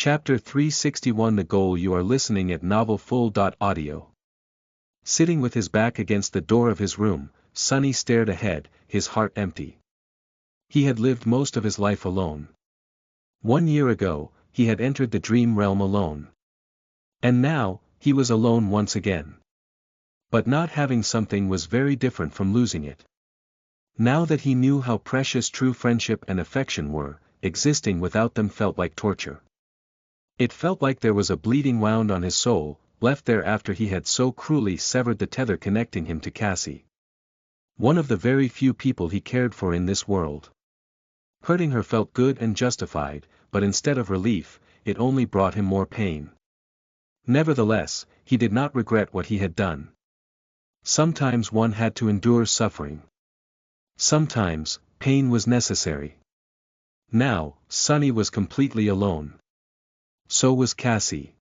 Chapter 361 The Goal. You are listening at novelfull.audio. Sitting with his back against the door of his room, Sonny stared ahead, his heart empty. He had lived most of his life alone. 1 year ago, he had entered the dream realm alone. And now, he was alone once again. But not having something was very different from losing it. Now that he knew how precious true friendship and affection were, existing without them felt like torture. It felt like there was a bleeding wound on his soul, left there after he had so cruelly severed the tether connecting him to Cassie. One of the very few people he cared for in this world. Hurting her felt good and justified, but instead of relief, it only brought him more pain. Nevertheless, he did not regret what he had done. Sometimes one had to endure suffering. Sometimes, pain was necessary. Now, Sonny was completely alone. So was Cassie.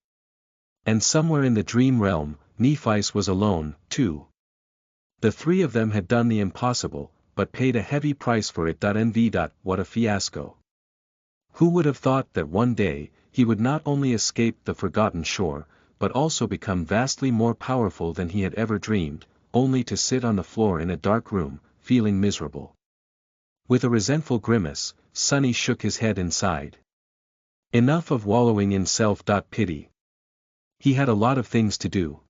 And somewhere in the dream realm, Nephice was alone, too. The three of them had done the impossible, but paid a heavy price for it. What a fiasco. Who would have thought that one day, he would not only escape the forgotten shore, but also become vastly more powerful than he had ever dreamed, only to sit on the floor in a dark room, feeling miserable. With a resentful grimace, Sonny shook his head and sighed. Enough of wallowing in self-pity. He had a lot of things to do.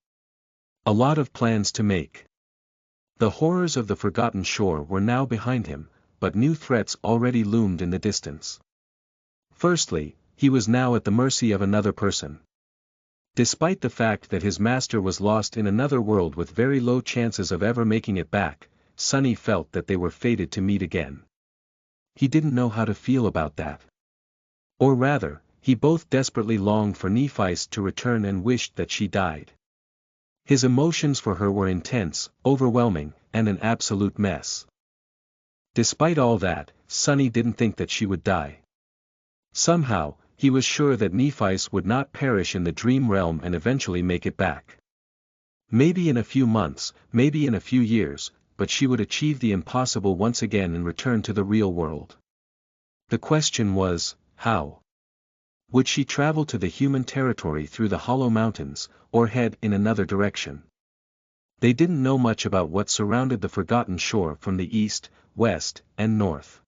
A lot of plans to make. The horrors of the forgotten shore were now behind him, but new threats already loomed in the distance. Firstly, he was now at the mercy of another person. Despite the fact that his master was lost in another world with very low chances of ever making it back, Sonny felt that they were fated to meet again. He didn't know how to feel about that. Or rather, he both desperately longed for Nephice to return and wished that she died. His emotions for her were intense, overwhelming, and an absolute mess. Despite all that, Sonny didn't think that she would die. Somehow, he was sure that Nephice would not perish in the dream realm and eventually make it back. Maybe in a few months, maybe in a few years, but she would achieve the impossible once again and return to the real world. The question was, how? Would she travel to the human territory through the Hollow Mountains, or head in another direction? They didn't know much about what surrounded the forgotten shore from the east, west, and north.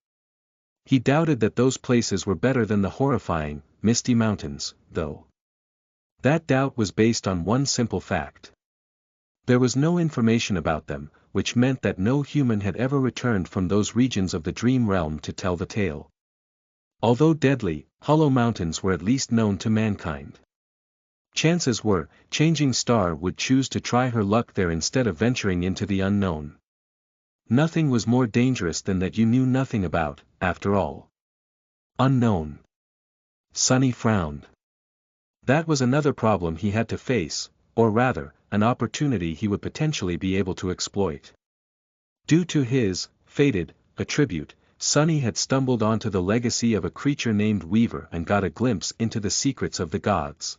He doubted that those places were better than the horrifying, misty mountains, though. That doubt was based on one simple fact. There was no information about them, which meant that no human had ever returned from those regions of the dream realm to tell the tale. Although deadly, Hollow Mountains were at least known to mankind. Chances were, Changing Star would choose to try her luck there instead of venturing into the unknown. Nothing was more dangerous than that you knew nothing about, after all. Unknown. Sonny frowned. That was another problem he had to face, or rather, an opportunity he would potentially be able to exploit. Due to his, fated, attribute, Sonny had stumbled onto the legacy of a creature named Weaver and got a glimpse into the secrets of the gods.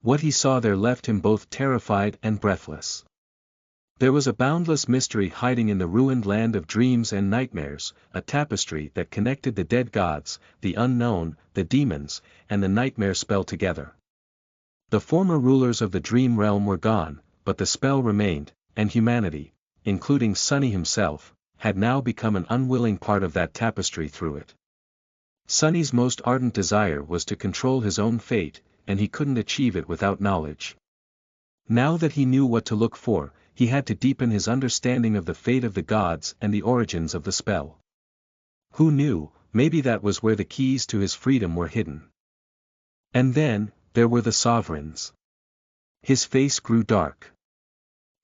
What he saw there left him both terrified and breathless. There was a boundless mystery hiding in the ruined land of dreams and nightmares, a tapestry that connected the dead gods, the unknown, the demons, and the nightmare spell together. The former rulers of the dream realm were gone, but the spell remained, and humanity, including Sonny himself, had now become an unwilling part of that tapestry through it. Sonny's most ardent desire was to control his own fate, and he couldn't achieve it without knowledge. Now that he knew what to look for, he had to deepen his understanding of the fate of the gods and the origins of the spell. Who knew, maybe that was where the keys to his freedom were hidden. And then, there were the sovereigns. His face grew dark.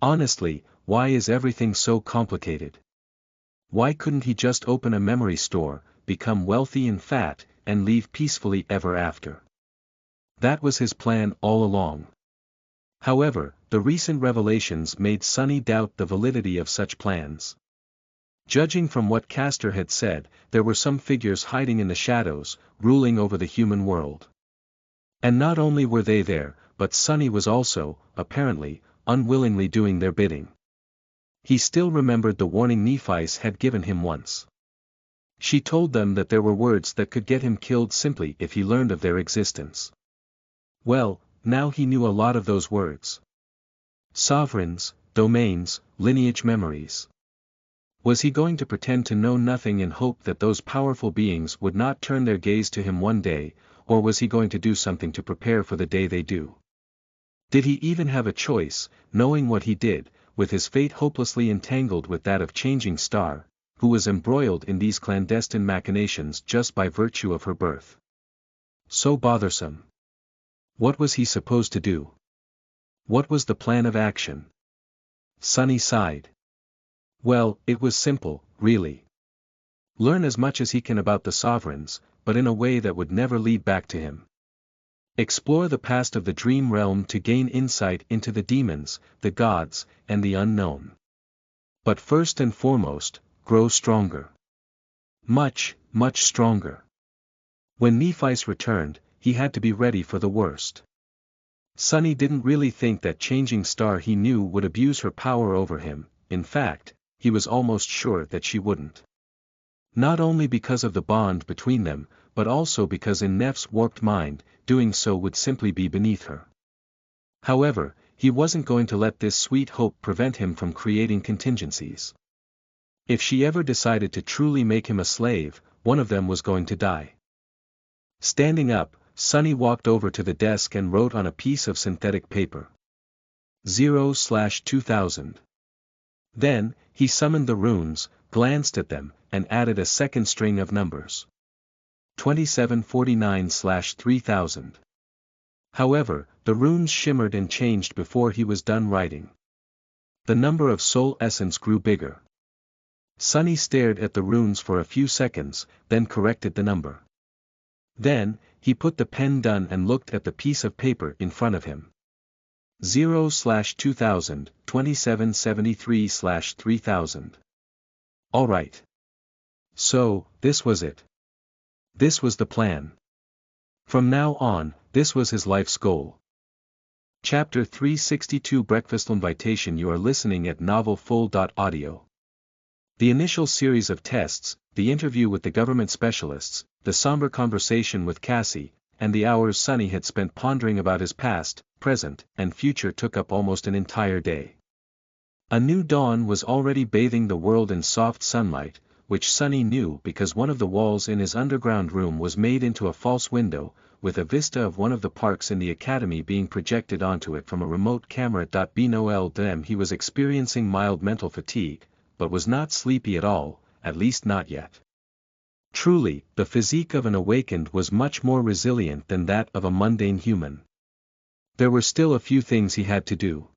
Honestly, why is everything so complicated? Why couldn't he just open a memory store, become wealthy and fat, and leave peacefully ever after? That was his plan all along. However, the recent revelations made Sonny doubt the validity of such plans. Judging from what Castor had said, there were some figures hiding in the shadows, ruling over the human world. And not only were they there, but Sonny was also, apparently, unwillingly doing their bidding. He still remembered the warning Nephice had given him once. She told them that there were words that could get him killed simply if he learned of their existence. Well, now he knew a lot of those words. Sovereigns, domains, lineage memories. Was he going to pretend to know nothing in hope that those powerful beings would not turn their gaze to him one day, or was he going to do something to prepare for the day they do? Did he even have a choice, knowing what he did, with his fate hopelessly entangled with that of Changing Star, who was embroiled in these clandestine machinations just by virtue of her birth? So bothersome. What was he supposed to do? What was the plan of action? Sunny sighed. Well, it was simple, really. Learn as much as he can about the sovereigns, but in a way that would never lead back to him. Explore the past of the dream realm to gain insight into the demons, the gods, and the unknown. But first and foremost, grow stronger. Much, much stronger. When Nephi's returned, he had to be ready for the worst. Sunny didn't really think that Changing Star he knew would abuse her power over him. In fact, he was almost sure that she wouldn't. Not only because of the bond between them, but also because in Neff's warped mind, doing so would simply be beneath her. However, he wasn't going to let this sweet hope prevent him from creating contingencies. If she ever decided to truly make him a slave, one of them was going to die. Standing up, Sunny walked over to the desk and wrote on a piece of synthetic paper. 0/2000. Then, he summoned the runes, glanced at them, and added a second string of numbers. 2749/3000. However, the runes shimmered and changed before he was done writing. The number of soul essence grew bigger. Sunny stared at the runes for a few seconds, then corrected the number. Then, he put the pen down and looked at the piece of paper in front of him. 0/2000, 2773/3000. All right. So, this was it. This was the plan. From now on, this was his life's goal. Chapter 362 Breakfast Invitation. You are listening at NovelFull.audio. The initial series of tests, the interview with the government specialists, the somber conversation with Cassie, and the hours Sunny had spent pondering about his past, present, and future took up almost an entire day. A new dawn was already bathing the world in soft sunlight, which Sunny knew because one of the walls in his underground room was made into a false window, with a vista of one of the parks in the academy being projected onto it from a remote camera. Bnol he was experiencing mild mental fatigue, but was not sleepy at all, at least not yet. Truly, the physique of an awakened was much more resilient than that of a mundane human. There were still a few things he had to do.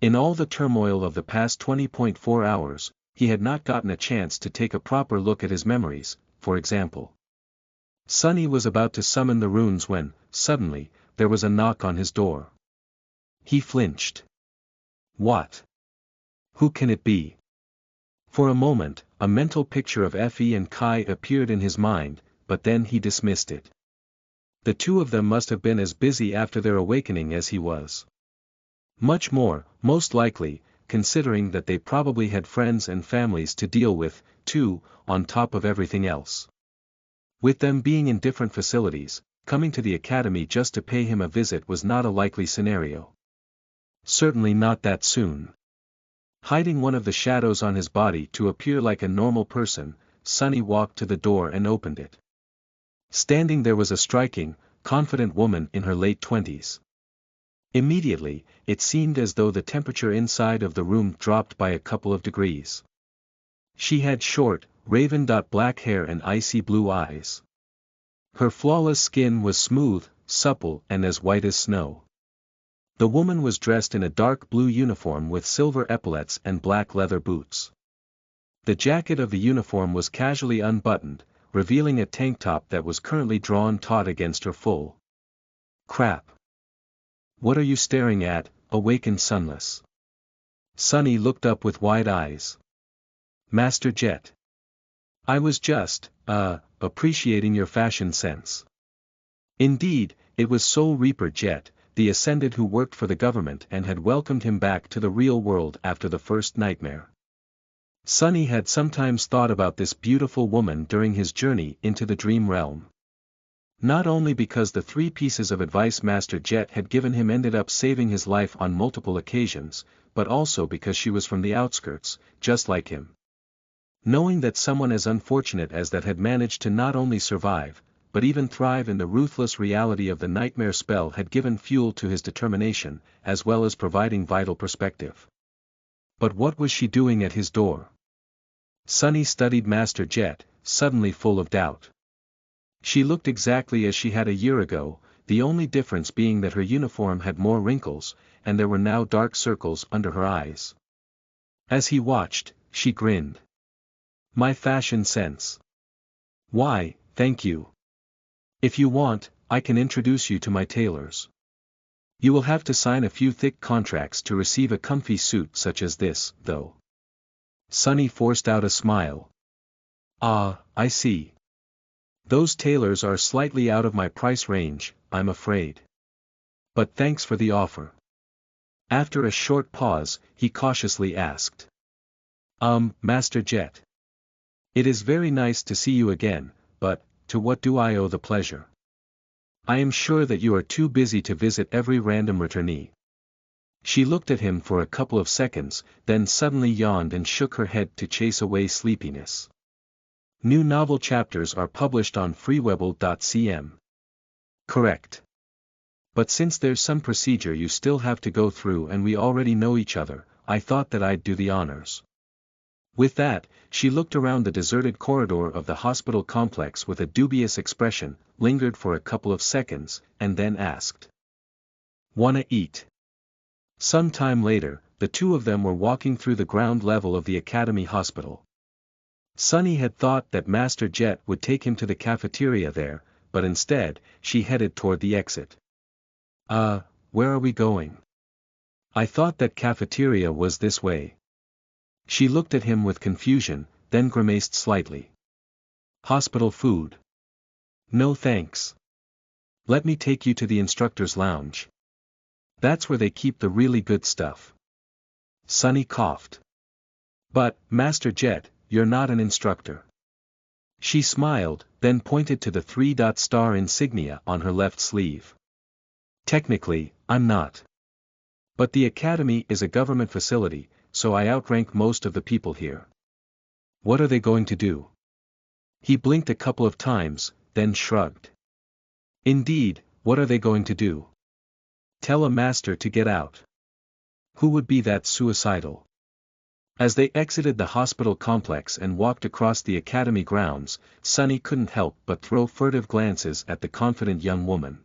In all the turmoil of the past 20.4 hours, he had not gotten a chance to take a proper look at his memories, for example. Sunny was about to summon the runes when, suddenly, there was a knock on his door. He flinched. What? Who can it be? For a moment, a mental picture of Effie and Kai appeared in his mind, but then he dismissed it. The two of them must have been as busy after their awakening as he was. Much more, most likely, considering that they probably had friends and families to deal with, too, on top of everything else. With them being in different facilities, coming to the academy just to pay him a visit was not a likely scenario. Certainly not that soon. Hiding one of the shadows on his body to appear like a normal person, Sunny walked to the door and opened it. Standing there was a striking, confident woman in her late 20s. Immediately, it seemed as though the temperature inside of the room dropped by a couple of degrees. She had short, raven-black hair and icy blue eyes. Her flawless skin was smooth, supple and as white as snow. The woman was dressed in a dark blue uniform with silver epaulets and black leather boots. The jacket of the uniform was casually unbuttoned, revealing a tank top that was currently drawn taut against her full. Crap. What are you staring at, awakened sunless? Sunny looked up with wide eyes. Master Jet. I was just, appreciating your fashion sense. Indeed, it was Soul Reaper Jet, the Ascended who worked for the government and had welcomed him back to the real world after the first nightmare. Sunny had sometimes thought about this beautiful woman during his journey into the dream realm. Not only because the 3 pieces of advice Master Jet had given him ended up saving his life on multiple occasions, but also because she was from the outskirts, just like him. Knowing that someone as unfortunate as that had managed to not only survive, but even thrive in the ruthless reality of the nightmare spell had given fuel to his determination, as well as providing vital perspective. But what was she doing at his door? Sunny studied Master Jet, suddenly full of doubt. She looked exactly as she had a year ago, the only difference being that her uniform had more wrinkles, and there were now dark circles under her eyes. As he watched, she grinned. "My fashion sense. Why, thank you. If you want, I can introduce you to my tailors. You will have to sign a few thick contracts to receive a comfy suit such as this, though." Sunny forced out a smile. "Ah, I see. Those tailors are slightly out of my price range, I'm afraid. But thanks for the offer." After a short pause, he cautiously asked. Master Jet. It is very nice to see you again, but, to what do I owe the pleasure? I am sure that you are too busy to visit every random returnee." She looked at him for a couple of seconds, then suddenly yawned and shook her head to chase away sleepiness. New novel chapters are published on freewebble.cm. Correct. But since there's some procedure you still have to go through and we already know each other, I thought that I'd do the honors. With that, she looked around the deserted corridor of the hospital complex with a dubious expression, lingered for a couple of seconds, and then asked. "Wanna eat?" Some time later, the two of them were walking through the ground level of the Academy Hospital. Sunny had thought that Master Jet would take him to the cafeteria there, but instead, she headed toward the exit. Where are we going? I thought that cafeteria was this way." She looked at him with confusion, then grimaced slightly. "Hospital food? No thanks. Let me take you to the instructor's lounge. That's where they keep the really good stuff." Sunny coughed. "But, Master Jet, you're not an instructor." She smiled, then pointed to the 3-dot star insignia on her left sleeve. "Technically, I'm not. But the academy is a government facility, so I outrank most of the people here." "What are they going to do?" He blinked a couple of times, then shrugged. "Indeed, what are they going to do? Tell a master to get out. Who would be that suicidal?" As they exited the hospital complex and walked across the academy grounds, Sunny couldn't help but throw furtive glances at the confident young woman.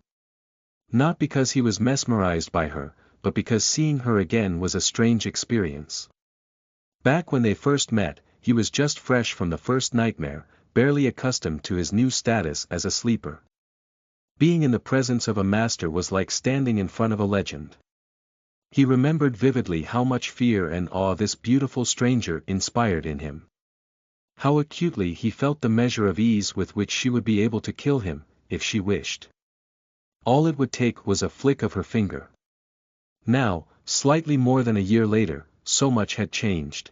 Not because he was mesmerized by her, but because seeing her again was a strange experience. Back when they first met, he was just fresh from the first nightmare, barely accustomed to his new status as a sleeper. Being in the presence of a master was like standing in front of a legend. He remembered vividly how much fear and awe this beautiful stranger inspired in him. How acutely he felt the measure of ease with which she would be able to kill him, if she wished. All it would take was a flick of her finger. Now, slightly more than a year later, so much had changed.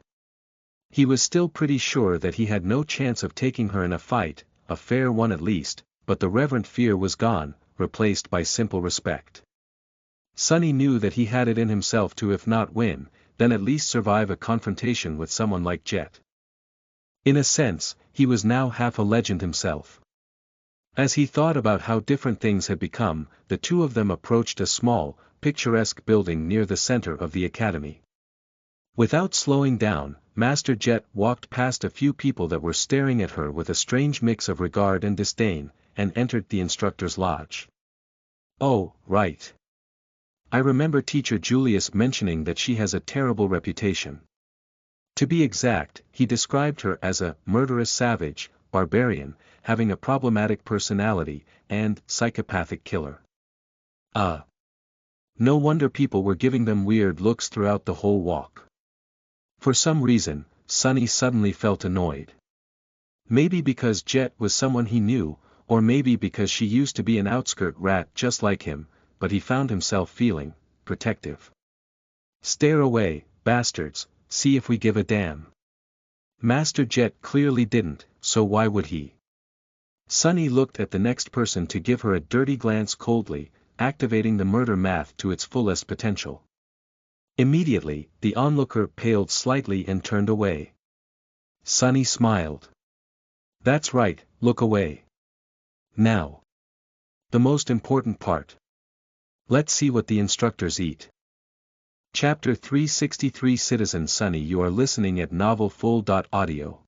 He was still pretty sure that he had no chance of taking her in a fight, a fair one at least, but the reverent fear was gone, replaced by simple respect. Sunny knew that he had it in himself to if not win, then at least survive a confrontation with someone like Jet. In a sense, he was now half a legend himself. As he thought about how different things had become, the two of them approached a small, picturesque building near the center of the academy. Without slowing down, Master Jet walked past a few people that were staring at her with a strange mix of regard and disdain, and entered the instructor's lodge. "Oh, right. I remember Teacher Julius mentioning that she has a terrible reputation. To be exact, he described her as a murderous savage, barbarian, having a problematic personality, and psychopathic killer." No wonder people were giving them weird looks throughout the whole walk. For some reason, Sunny suddenly felt annoyed. Maybe because Jet was someone he knew, or maybe because she used to be an outskirt rat just like him, but he found himself feeling protective. "Stare away, bastards, see if we give a damn." Master Jet clearly didn't, so why would he? Sunny looked at the next person to give her a dirty glance coldly, activating the murder math to its fullest potential. Immediately, the onlooker paled slightly and turned away. Sunny smiled. That's right, look away. Now. The most important part. Let's see what the instructors eat. Chapter 363 Citizen Sunny. You are listening at NovelFull.audio.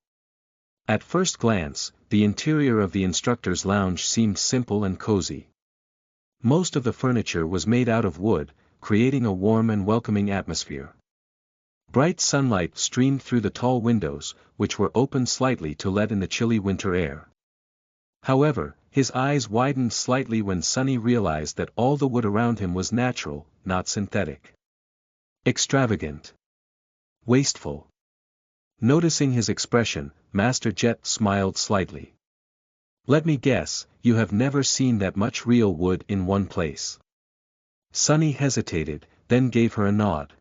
At first glance, the interior of the instructor's lounge seemed simple and cozy. Most of the furniture was made out of wood, creating a warm and welcoming atmosphere. Bright sunlight streamed through the tall windows, which were opened slightly to let in the chilly winter air. However, his eyes widened slightly when Sunny realized that all the wood around him was natural, not synthetic. Extravagant. Wasteful. Noticing his expression, Master Jet smiled slightly. Let me guess, you have never seen that much real wood in one place. Sunny hesitated, then gave her a nod.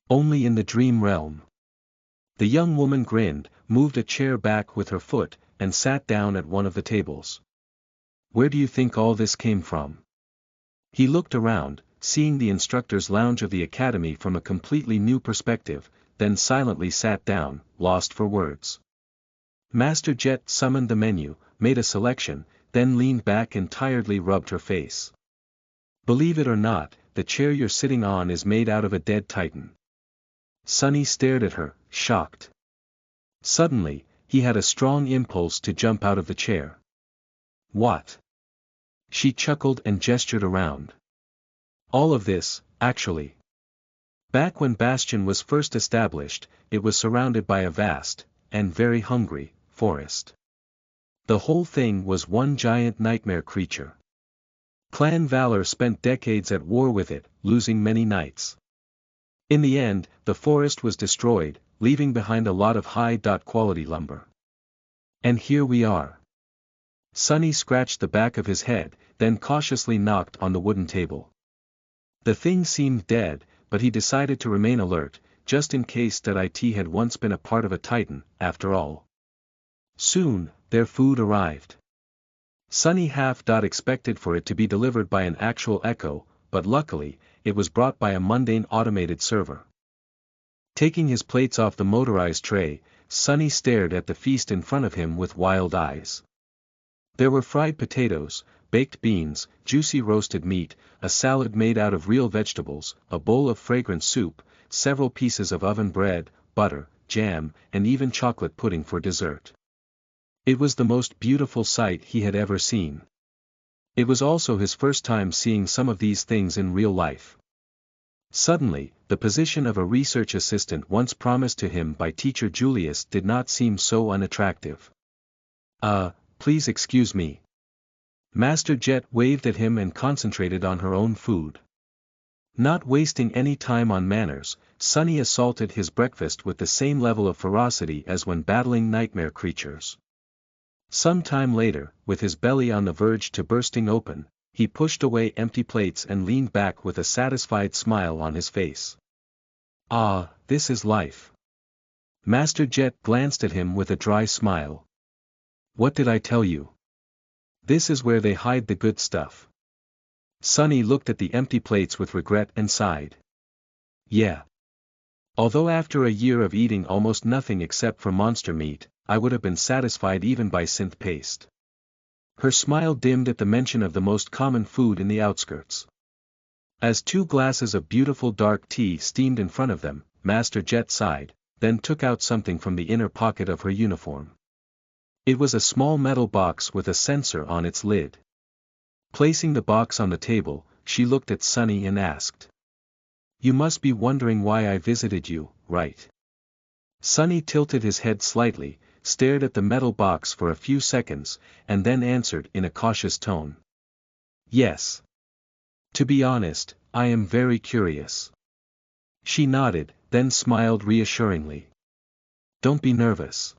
Only in the dream realm. The young woman grinned, moved a chair back with her foot, and sat down at one of the tables. Where do you think all this came from? He looked around, seeing the instructor's lounge of the academy from a completely new perspective, then silently sat down, lost for words. Master Jet summoned the menu, made a selection, then leaned back and tiredly rubbed her face. Believe it or not, the chair you're sitting on is made out of a dead titan. Sunny stared at her, shocked. Suddenly, he had a strong impulse to jump out of the chair. What? She chuckled and gestured around. All of this, actually. Back when Bastion was first established, it was surrounded by a vast, and very hungry, forest. The whole thing was one giant nightmare creature. Clan Valor spent decades at war with it, losing many knights. In the end, the forest was destroyed, leaving behind a lot of high-quality lumber. And here we are. Sunny scratched the back of his head, then cautiously knocked on the wooden table. The thing seemed dead, but he decided to remain alert, just in case that it had once been a part of a titan, after all. Soon, their food arrived. Sunny half expected for it to be delivered by an actual echo, but luckily, it was brought by a mundane automated server. Taking his plates off the motorized tray, Sunny stared at the feast in front of him with wild eyes. There were fried potatoes, baked beans, juicy roasted meat, a salad made out of real vegetables, a bowl of fragrant soup, several pieces of oven bread, butter, jam, and even chocolate pudding for dessert. It was the most beautiful sight he had ever seen. It was also his first time seeing some of these things in real life. Suddenly, the position of a research assistant once promised to him by teacher Julius did not seem so unattractive. Please excuse me. Master Jet waved at him and concentrated on her own food. Not wasting any time on manners, Sunny assaulted his breakfast with the same level of ferocity as when battling nightmare creatures. Some time later, with his belly on the verge to bursting open, he pushed away empty plates and leaned back with a satisfied smile on his face. Ah, this is life. Master Jet glanced at him with a dry smile. What did I tell you? This is where they hide the good stuff. Sunny looked at the empty plates with regret and sighed. Yeah. Although after a year of eating almost nothing except for monster meat, I would have been satisfied even by synth paste. Her smile dimmed at the mention of the most common food in the outskirts. As 2 glasses of beautiful dark tea steamed in front of them, Master Jet sighed, then took out something from the inner pocket of her uniform. It was a small metal box with a sensor on its lid. Placing the box on the table, she looked at Sunny and asked. You must be wondering why I visited you, right? Sunny tilted his head slightly, stared at the metal box for a few seconds, and then answered in a cautious tone. Yes. To be honest, I am very curious. She nodded, then smiled reassuringly. Don't be nervous.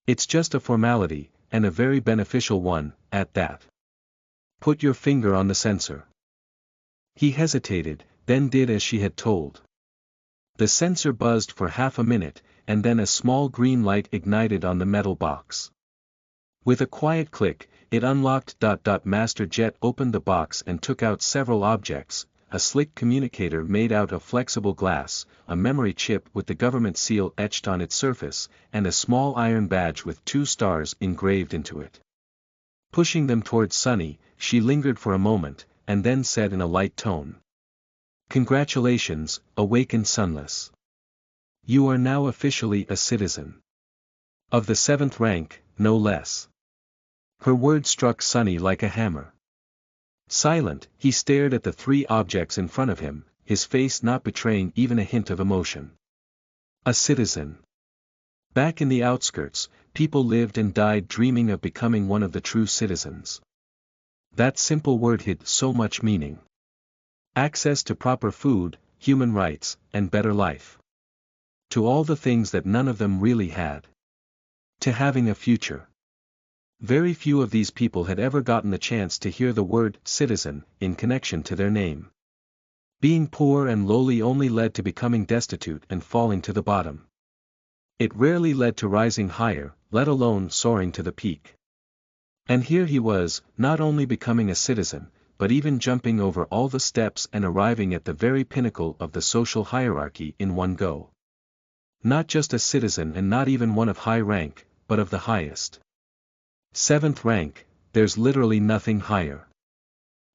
It's just a formality, and a very beneficial one, at that. Put your finger on the sensor. He hesitated, then did as she had told. The sensor buzzed for half a minute, and then a small green light ignited on the metal box. With a quiet click, it unlocked. Master Jet opened the box and took out several objects: a slick communicator made out of flexible glass, a memory chip with the government seal etched on its surface, and a small iron badge with 2 stars engraved into it. Pushing them towards Sunny, she lingered for a moment, and then said in a light tone, "Congratulations, awakened Sunless. You are now officially a citizen. Of the 7th rank, no less." Her words struck Sunny like a hammer. Silent, he stared at the 3 objects in front of him, his face not betraying even a hint of emotion. A citizen. Back in the outskirts, people lived and died dreaming of becoming one of the true citizens. That simple word hid so much meaning. Access to proper food, human rights, and better life. To all the things that none of them really had. To having a future. Very few of these people had ever gotten the chance to hear the word citizen in connection to their name. Being poor and lowly only led to becoming destitute and falling to the bottom. It rarely led to rising higher, let alone soaring to the peak. And here he was, not only becoming a citizen, but even jumping over all the steps and arriving at the very pinnacle of the social hierarchy in one go. Not just a citizen and not even one of high rank, but of the highest. 7th rank, there's literally nothing higher.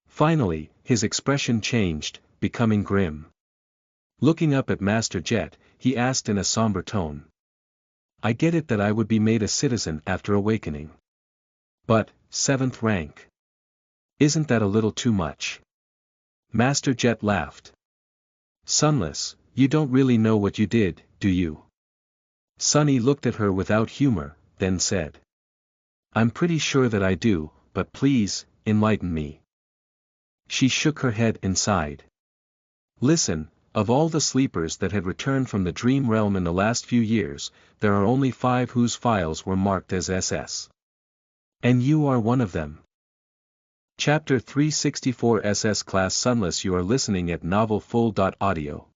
Finally, his expression changed, becoming grim. Looking up at Master Jet, he asked in a somber tone. "I get it that I would be made a citizen after awakening. But, 7th rank. Isn't that a little too much?" Master Jet laughed. "Sunless, you don't really know what you did, do you?" Sunny looked at her without humor, then said. "I'm pretty sure that I do, but please, enlighten me." She shook her head and sighed. "Listen, of all the sleepers that had returned from the dream realm in the last few years, there are only 5 whose files were marked as SS. And you are one of them." Chapter 364 SS Class Sunless. You are listening at NovelFull.audio.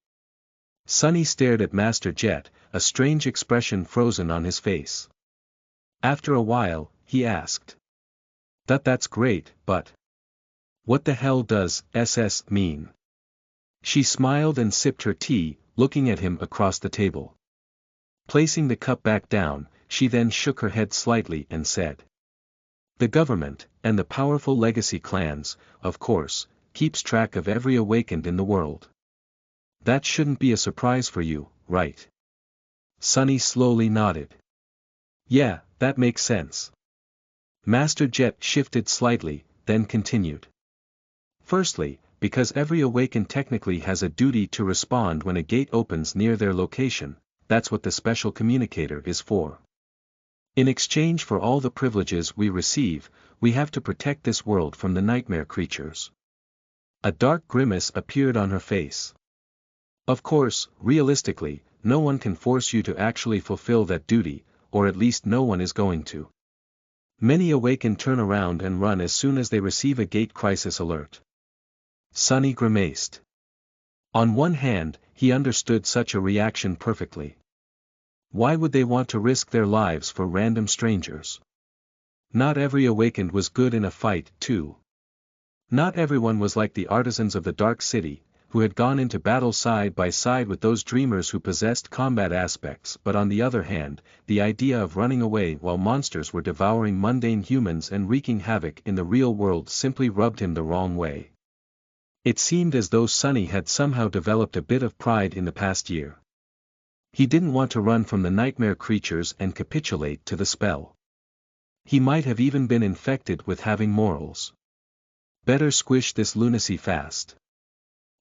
Sunny stared at Master Jet, a strange expression frozen on his face. After a while, he asked. That's great, but what the hell does SS mean?" She smiled and sipped her tea, looking at him across the table. Placing the cup back down, she then shook her head slightly and said. "The government, and the powerful legacy clans, of course, keeps track of every awakened in the world. That shouldn't be a surprise for you, right?" Sunny slowly nodded. "Yeah, that makes sense." Master Jet shifted slightly, then continued. "Firstly, because every awakened technically has a duty to respond when a gate opens near their location, that's what the special communicator is for. In exchange for all the privileges we receive, we have to protect this world from the nightmare creatures." A dark grimace appeared on her face. "Of course, realistically, no one can force you to actually fulfill that duty, or at least no one is going to. Many awakened turn around and run as soon as they receive a gate crisis alert." Sunny grimaced. On one hand, he understood such a reaction perfectly. Why would they want to risk their lives for random strangers? Not every awakened was good in a fight, too. Not everyone was like the artisans of the Dark City, who had gone into battle side by side with those dreamers who possessed combat aspects. But on the other hand, the idea of running away while monsters were devouring mundane humans and wreaking havoc in the real world simply rubbed him the wrong way. It seemed as though Sunny had somehow developed a bit of pride in the past year. He didn't want to run from the nightmare creatures and capitulate to the spell. He might have even been infected with having morals. Better squish this lunacy fast.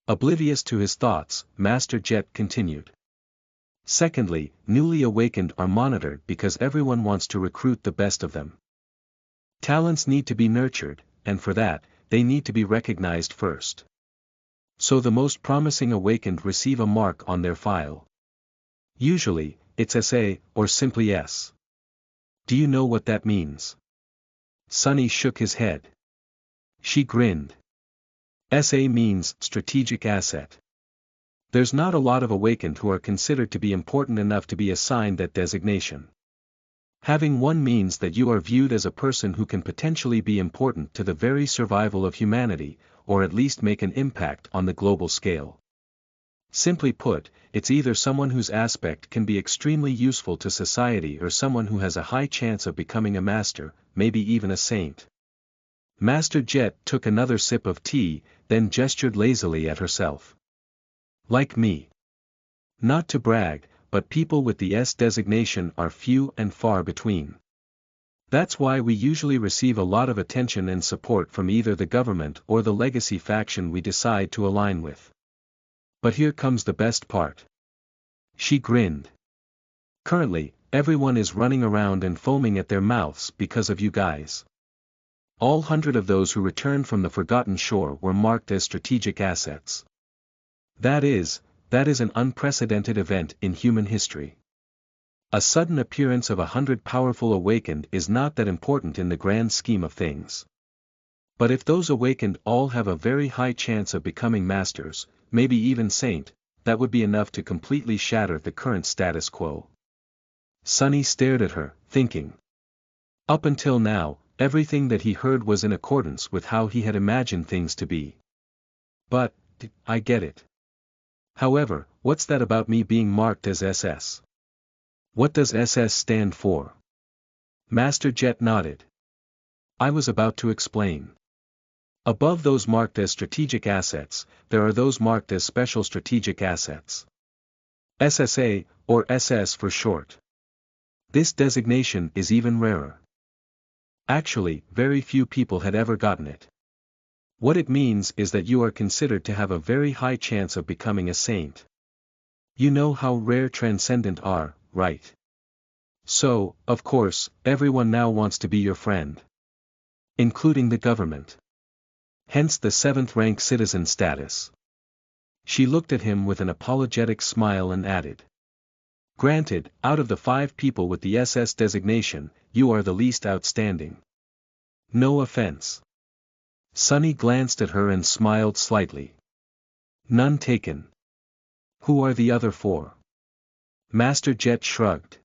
Oblivious to his thoughts, Master Jet continued. Secondly, newly awakened are monitored because everyone wants to recruit the best of them. Talents need to be nurtured, and for that, they need to be recognized first. So the most promising awakened receive a mark on their file. Usually, it's SA, or simply S. Do you know what that means? Sunny shook his head. She grinned. SA means strategic asset. There's not a lot of awakened who are considered to be important enough to be assigned that designation. Having one means that you are viewed as a person who can potentially be important to the very survival of humanity, or at least make an impact on the global scale. Simply put, it's either someone whose aspect can be extremely useful to society or someone who has a high chance of becoming a master, maybe even a saint. Master Jet took another sip of tea, then gestured lazily at herself. Like me. Not to brag, but people with the S designation are few and far between. That's why we usually receive a lot of attention and support from either the government or the legacy faction we decide to align with. But here comes the best part. She grinned. Currently, everyone is running around and foaming at their mouths because of you guys. All 100 of those who returned from the Forgotten Shore were marked as strategic assets. That is an unprecedented event in human history. A sudden appearance of 100 powerful awakened is not that important in the grand scheme of things. But if those awakened all have a very high chance of becoming masters, maybe even saint, that would be enough to completely shatter the current status quo. Sunny stared at her, thinking. Up until now, everything that he heard was in accordance with how he had imagined things to be. But, I get it. However, what's that about me being marked as SS? What does SS stand for? Master Jet nodded. I was about to explain. Above those marked as strategic assets, there are those marked as special strategic assets. SSA, or SS for short. This designation is even rarer. Actually, very few people had ever gotten it. What it means is that you are considered to have a very high chance of becoming a saint. You know how rare transcendent are, right? So, of course, everyone now wants to be your friend. Including the government. Hence the 7th rank citizen status. She looked at him with an apologetic smile and added. Granted, out of the 5 people with the SS designation, you are the least outstanding. No offense. Sunny glanced at her and smiled slightly. None taken. Who are the other 4? Master Jet shrugged.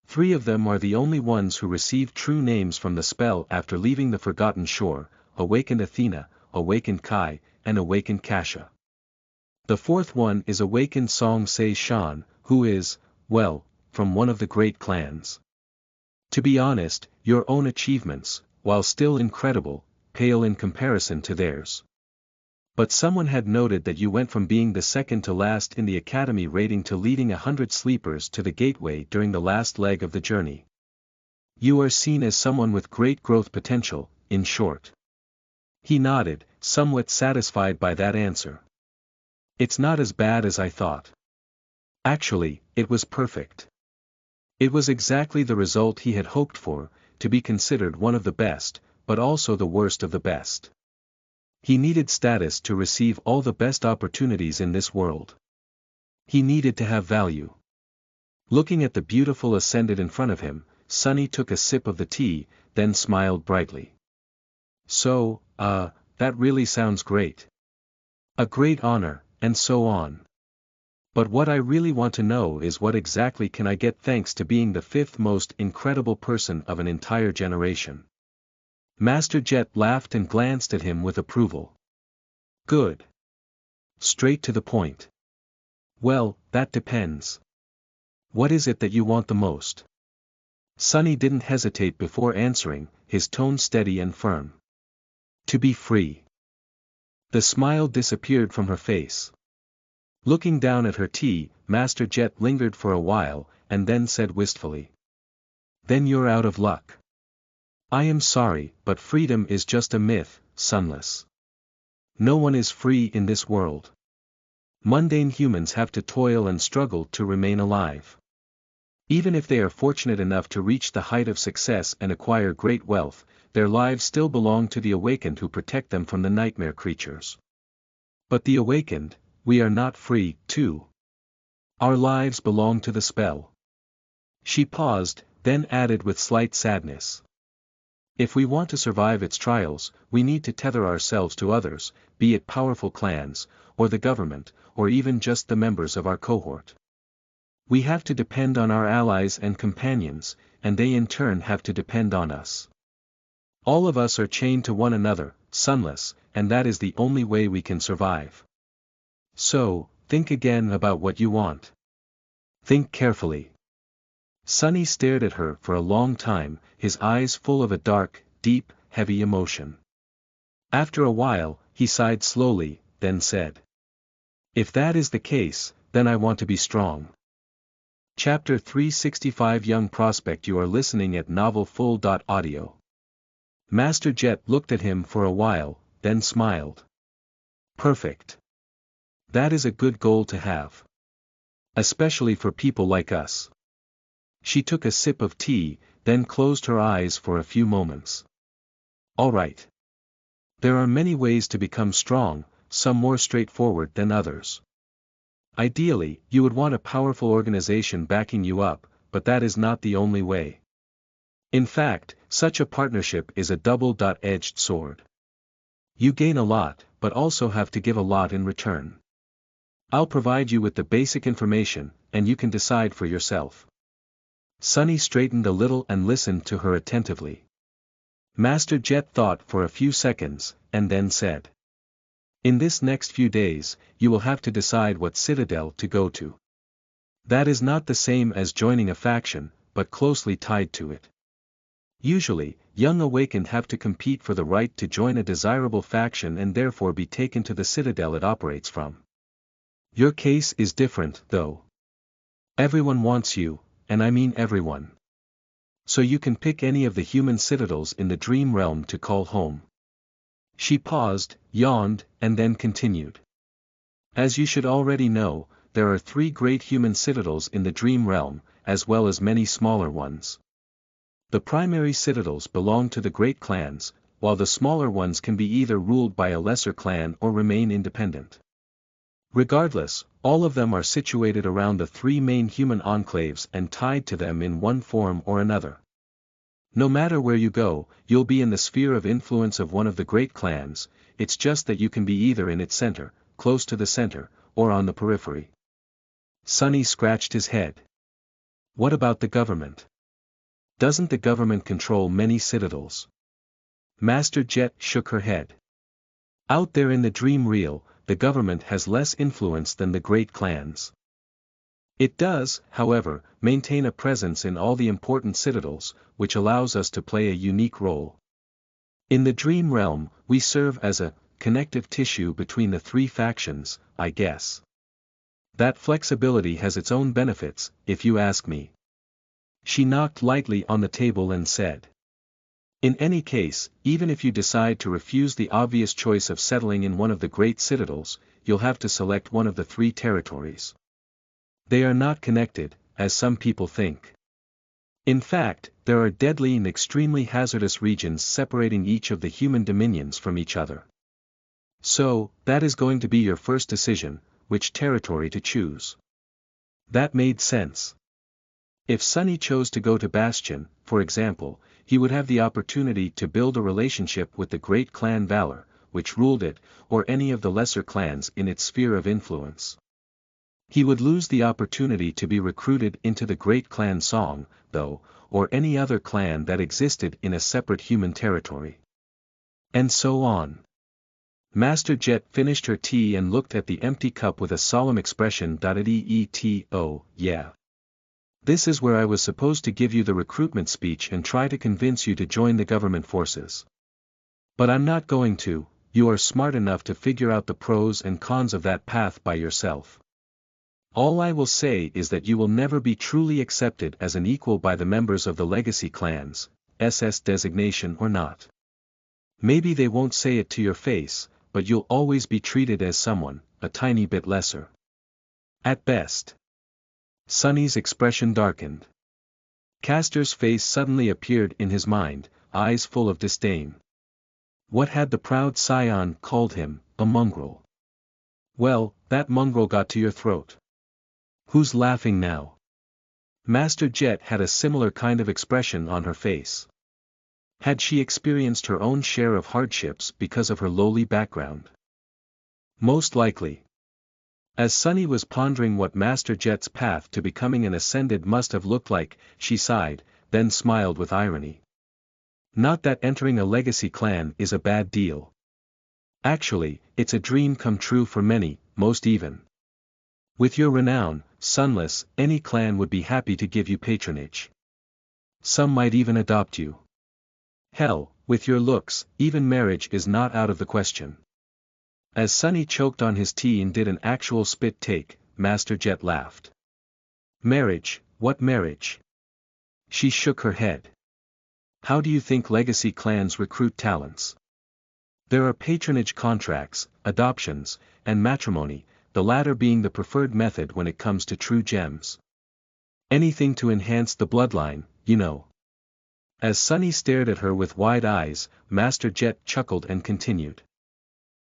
3 of them are the only ones who received true names from the spell after leaving the Forgotten Shore, Awakened Athena, Awakened Kai, and Awakened Kasha. The 4th one is Awakened Song Se Shan, who is, well, from one of the great clans. To be honest, your own achievements, while still incredible, pale in comparison to theirs. But someone had noted that you went from being the second to last in the academy rating to leading 100 sleepers to the gateway during the last leg of the journey. You are seen as someone with great growth potential, in short. He nodded, somewhat satisfied by that answer. It's not as bad as I thought. Actually, it was perfect. It was exactly the result he had hoped for, to be considered one of the best, but also the worst of the best. He needed status to receive all the best opportunities in this world. He needed to have value. Looking at the beautiful ascendant in front of him, Sunny took a sip of the tea, then smiled brightly. So, that really sounds great. A great honor, and so on. But what I really want to know is what exactly can I get thanks to being the 5th most incredible person of an entire generation. Master Jet laughed and glanced at him with approval. Good. Straight to the point. Well, that depends. What is it that you want the most? Sunny didn't hesitate before answering, his tone steady and firm. To be free. The smile disappeared from her face. Looking down at her tea, Master Jet lingered for a while, and then said wistfully. Then you're out of luck. I am sorry, but freedom is just a myth, Sunless. No one is free in this world. Mundane humans have to toil and struggle to remain alive. Even if they are fortunate enough to reach the height of success and acquire great wealth, their lives still belong to the awakened who protect them from the nightmare creatures. But the awakened, we are not free, too. Our lives belong to the spell. She paused, then added with slight sadness. If we want to survive its trials, we need to tether ourselves to others, be it powerful clans, or the government, or even just the members of our cohort. We have to depend on our allies and companions, and they in turn have to depend on us. All of us are chained to one another, sunless, and that is the only way we can survive. So, think again about what you want. Think carefully. Sunny stared at her for a long time, his eyes full of a dark, deep, heavy emotion. After a while, he sighed slowly, then said, "If that is the case, then I want to be strong." Chapter 365 Young Prospect. You are listening at NovelFull.audio. Master Jet looked at him for a while, then smiled. "Perfect. That is a good goal to have. Especially for people like us." She took a sip of tea, then closed her eyes for a few moments. "All right. There are many ways to become strong, some more straightforward than others. Ideally, you would want a powerful organization backing you up, but that is not the only way. In fact, such a partnership is a double-edged sword. You gain a lot, but also have to give a lot in return. I'll provide you with the basic information, and you can decide for yourself." Sunny straightened a little and listened to her attentively. Master Jet thought for a few seconds, and then said, "In this next few days, you will have to decide what citadel to go to. That is not the same as joining a faction, but closely tied to it. Usually, young awakened have to compete for the right to join a desirable faction and therefore be taken to the citadel it operates from. Your case is different, though. Everyone wants you, and I mean everyone. So you can pick any of the human citadels in the dream realm to call home." She paused, yawned, and then continued. "As you should already know, there are 3 great human citadels in the dream realm, as well as many smaller ones. The primary citadels belong to the great clans, while the smaller ones can be either ruled by a lesser clan or remain independent. Regardless, all of them are situated around the 3 main human enclaves and tied to them in one form or another. No matter where you go, you'll be in the sphere of influence of one of the great clans, it's just that you can be either in its center, close to the center, or on the periphery." Sunny scratched his head. "What about the government? Doesn't the government control many citadels?" Master Jet shook her head. "Out there in the dream realm, the government has less influence than the great clans. It does, however, maintain a presence in all the important citadels, which allows us to play a unique role. In the dream realm, we serve as a connective tissue between the 3 factions, I guess. That flexibility has its own benefits, if you ask me." She knocked lightly on the table and said, "In any case, even if you decide to refuse the obvious choice of settling in one of the great citadels, you'll have to select one of the 3 territories. They are not connected, as some people think. In fact, there are deadly and extremely hazardous regions separating each of the human dominions from each other. So, that is going to be your first decision, which territory to choose." That made sense. If Sunny chose to go to Bastion, for example, he would have the opportunity to build a relationship with the great clan Valor, which ruled it, or any of the lesser clans in its sphere of influence. He would lose the opportunity to be recruited into the great clan Song, though, or any other clan that existed in a separate human territory. And so on. Master Jet finished her tea and looked at the empty cup with a solemn expression. "Oh, yeah. This is where I was supposed to give you the recruitment speech and try to convince you to join the government forces. But I'm not going to. You are smart enough to figure out the pros and cons of that path by yourself. All I will say is that you will never be truly accepted as an equal by the members of the legacy clans, SS designation or not. Maybe they won't say it to your face, but you'll always be treated as someone, a tiny bit lesser. At best." Sunny's expression darkened. Castor's face suddenly appeared in his mind, eyes full of disdain. What had the proud scion called him, a mongrel? Well, that mongrel got to your throat. Who's laughing now? Master Jet had a similar kind of expression on her face. Had she experienced her own share of hardships because of her lowly background? Most likely. As Sunny was pondering what Master Jet's path to becoming an Ascended must have looked like, she sighed, then smiled with irony. Not that entering a legacy clan is a bad deal. Actually, it's a dream come true for many, most even. With your renown, Sunless, any clan would be happy to give you patronage. Some might even adopt you. Hell, with your looks, even marriage is not out of the question. As Sunny choked on his tea and did an actual spit take, Master Jet laughed. Marriage, what marriage? She shook her head. How do you think legacy clans recruit talents? There are patronage contracts, adoptions, and matrimony, the latter being the preferred method when it comes to true gems. Anything to enhance the bloodline, you know. As Sunny stared at her with wide eyes, Master Jet chuckled and continued.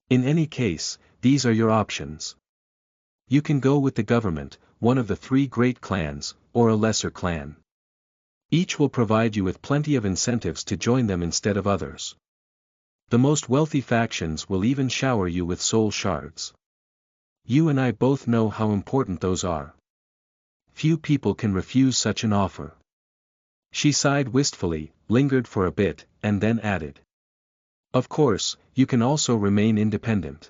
In any case, these are your options. You can go with the government, one of the 3 great clans, or a lesser clan. Each will provide you with plenty of incentives to join them instead of others. The most wealthy factions will even shower you with soul shards. You and I both know how important those are. Few people can refuse such an offer. She sighed wistfully, lingered for a bit, and then added. Of course, you can also remain independent.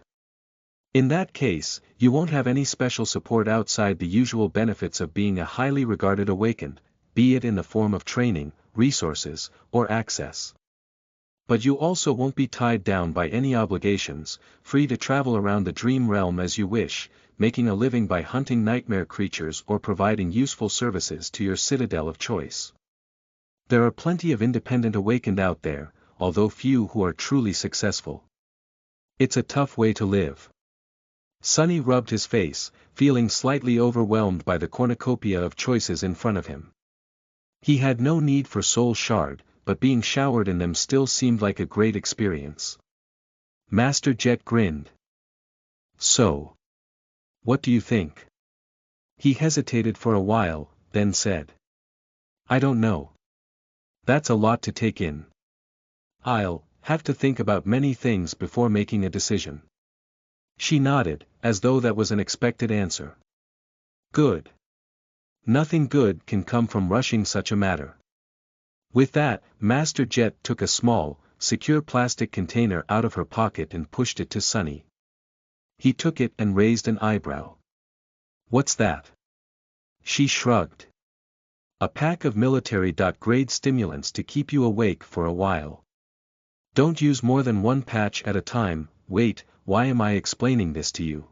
In that case, you won't have any special support outside the usual benefits of being a highly regarded awakened, be it in the form of training, resources, or access. But you also won't be tied down by any obligations, free to travel around the dream realm as you wish, making a living by hunting nightmare creatures or providing useful services to your citadel of choice. There are plenty of independent awakened out there, although few who are truly successful. It's a tough way to live. Sunny rubbed his face, feeling slightly overwhelmed by the cornucopia of choices in front of him. He had no need for soul shard, but being showered in them still seemed like a great experience. Master Jet grinned. So. What do you think? He hesitated for a while, then said. I don't know. That's a lot to take in. I'll have to think about many things before making a decision. She nodded, as though that was an expected answer. Good. Nothing good can come from rushing such a matter. With that, Master Jet took a small, secure plastic container out of her pocket and pushed it to Sunny. He took it and raised an eyebrow. What's that? She shrugged. A pack of military-grade stimulants to keep you awake for a while. Don't use more than 1 patch at a time. Wait, why am I explaining this to you?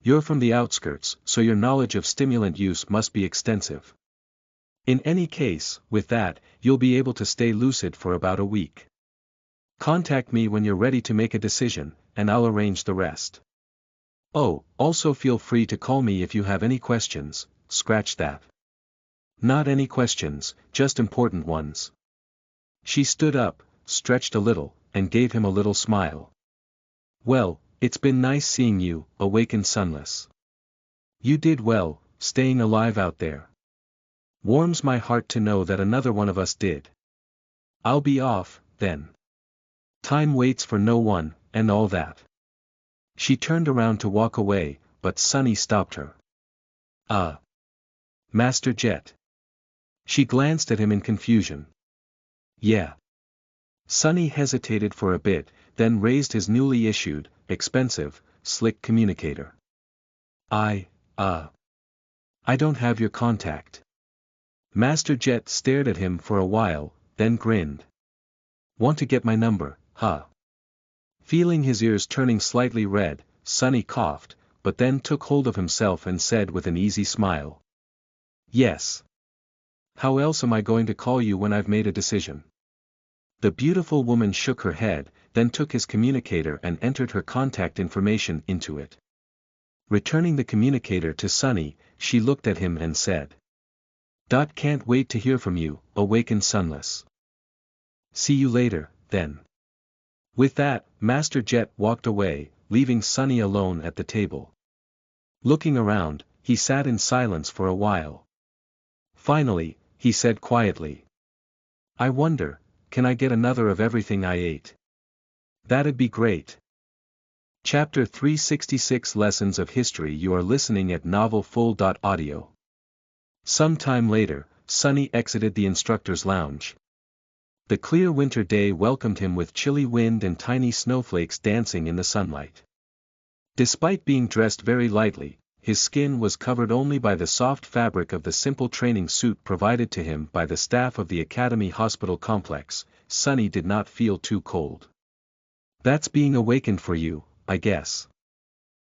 You're from the outskirts, so your knowledge of stimulant use must be extensive. In any case, with that, you'll be able to stay lucid for about a week. Contact me when you're ready to make a decision, and I'll arrange the rest. Oh, also feel free to call me if you have any questions. Scratch that. Not any questions, just important ones. She stood up, stretched a little, and gave him a little smile. Well, it's been nice seeing you, awakened Sunless. You did well, staying alive out there. Warms my heart to know that another one of us did. I'll be off, then. Time waits for no one, and all that. She turned around to walk away, but Sunny stopped her. Master Jet. She glanced at him in confusion. Yeah. Sunny hesitated for a bit, then raised his newly issued, expensive, slick communicator. I don't have your contact. Master Jet stared at him for a while, then grinned. Want to get my number, huh? Feeling his ears turning slightly red, Sunny coughed, but then took hold of himself and said with an easy smile. Yes. How else am I going to call you when I've made a decision? The beautiful woman shook her head, then took his communicator and entered her contact information into it. Returning the communicator to Sunny, she looked at him and said. Can't wait to hear from you, awakened Sunless. See you later, then. With that, Master Jet walked away, leaving Sunny alone at the table. Looking around, he sat in silence for a while. Finally, he said quietly. I wonder, can I get another of everything I ate? That'd be great. Chapter 366 Lessons of History. You are listening at NovelFull.audio. Some time later, Sunny exited the instructor's lounge. The clear winter day welcomed him with chilly wind and tiny snowflakes dancing in the sunlight. Despite being dressed very lightly, his skin was covered only by the soft fabric of the simple training suit provided to him by the staff of the Academy Hospital complex. Sunny did not feel too cold. That's being awakened for you, I guess.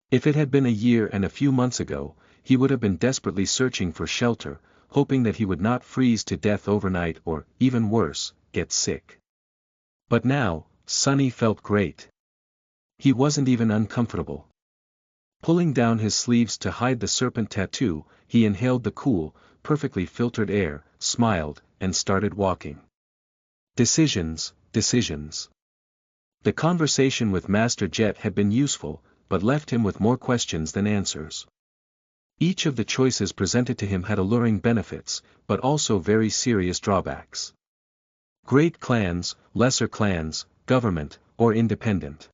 If it had been a year and a few months ago, he would have been desperately searching for shelter, hoping that he would not freeze to death overnight or, even worse, get sick. But now, Sunny felt great. He wasn't even uncomfortable. Pulling down his sleeves to hide the serpent tattoo, he inhaled the cool, perfectly filtered air, smiled, and started walking. Decisions. The conversation with Master Jet had been useful, but left him with more questions than answers. Each of the choices presented to him had alluring benefits, but also very serious drawbacks. Great clans, lesser clans, government, or independent.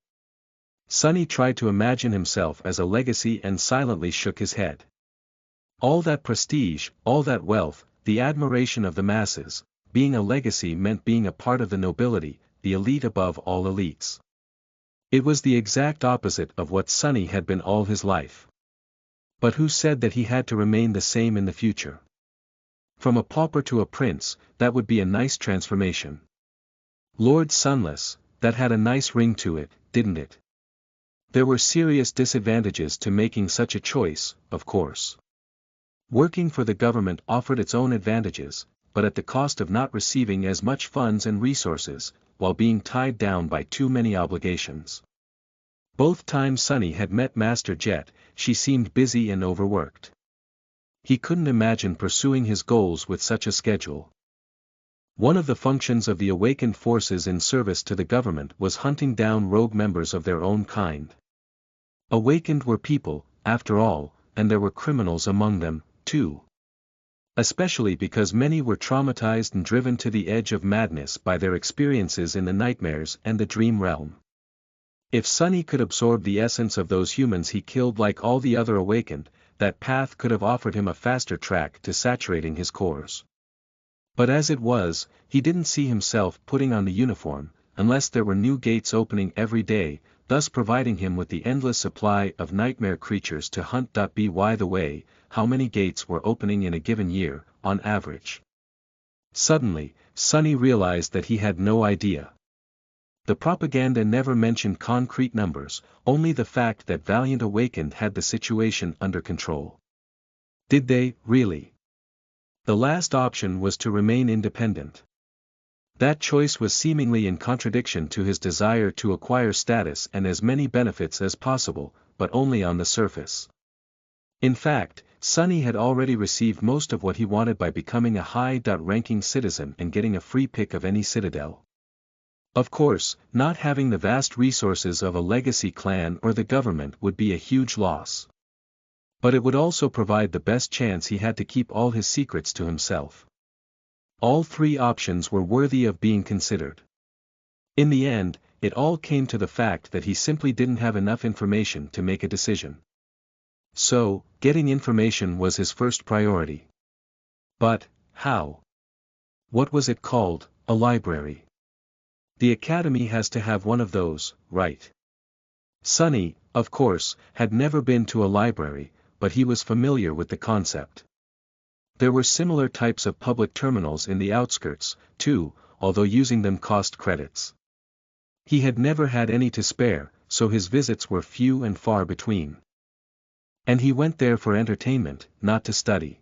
Sunny tried to imagine himself as a legacy and silently shook his head. All that prestige, all that wealth, the admiration of the masses, being a legacy meant being a part of the nobility, the elite above all elites. It was the exact opposite of what Sunny had been all his life. But who said that he had to remain the same in the future? From a pauper to a prince, that would be a nice transformation. Lord Sunless, that had a nice ring to it, didn't it? There were serious disadvantages to making such a choice, of course. Working for the government offered its own advantages, but at the cost of not receiving as much funds and resources, while being tied down by too many obligations. Both times Sunny had met Master Jet, she seemed busy and overworked. He couldn't imagine pursuing his goals with such a schedule. One of the functions of the awakened forces in service to the government was hunting down rogue members of their own kind. Awakened were people, after all, and there were criminals among them, too. Especially because many were traumatized and driven to the edge of madness by their experiences in the nightmares and the dream realm. If Sunny could absorb the essence of those humans he killed like all the other awakened, that path could have offered him a faster track to saturating his cores. But as it was, he didn't see himself putting on the uniform, unless there were new gates opening every day, thus providing him with the endless supply of nightmare creatures to hunt. By the way, how many gates were opening in a given year, on average? Suddenly, Sunny realized that he had no idea. The propaganda never mentioned concrete numbers, only the fact that Valiant Awakened had the situation under control. Did they, really? The last option was to remain independent. That choice was seemingly in contradiction to his desire to acquire status and as many benefits as possible, but only on the surface. In fact, Sunny had already received most of what he wanted by becoming a high-ranking citizen and getting a free pick of any citadel. Of course, not having the vast resources of a legacy clan or the government would be a huge loss. But it would also provide the best chance he had to keep all his secrets to himself. All three options were worthy of being considered. In the end, it all came to the fact that he simply didn't have enough information to make a decision. So, getting information was his first priority. But, how? What was it called? A library. The Academy has to have one of those, right? Sunny, of course, had never been to a library, but he was familiar with the concept. There were similar types of public terminals in the outskirts, too, although using them cost credits. He had never had any to spare, so his visits were few and far between. And he went there for entertainment, not to study.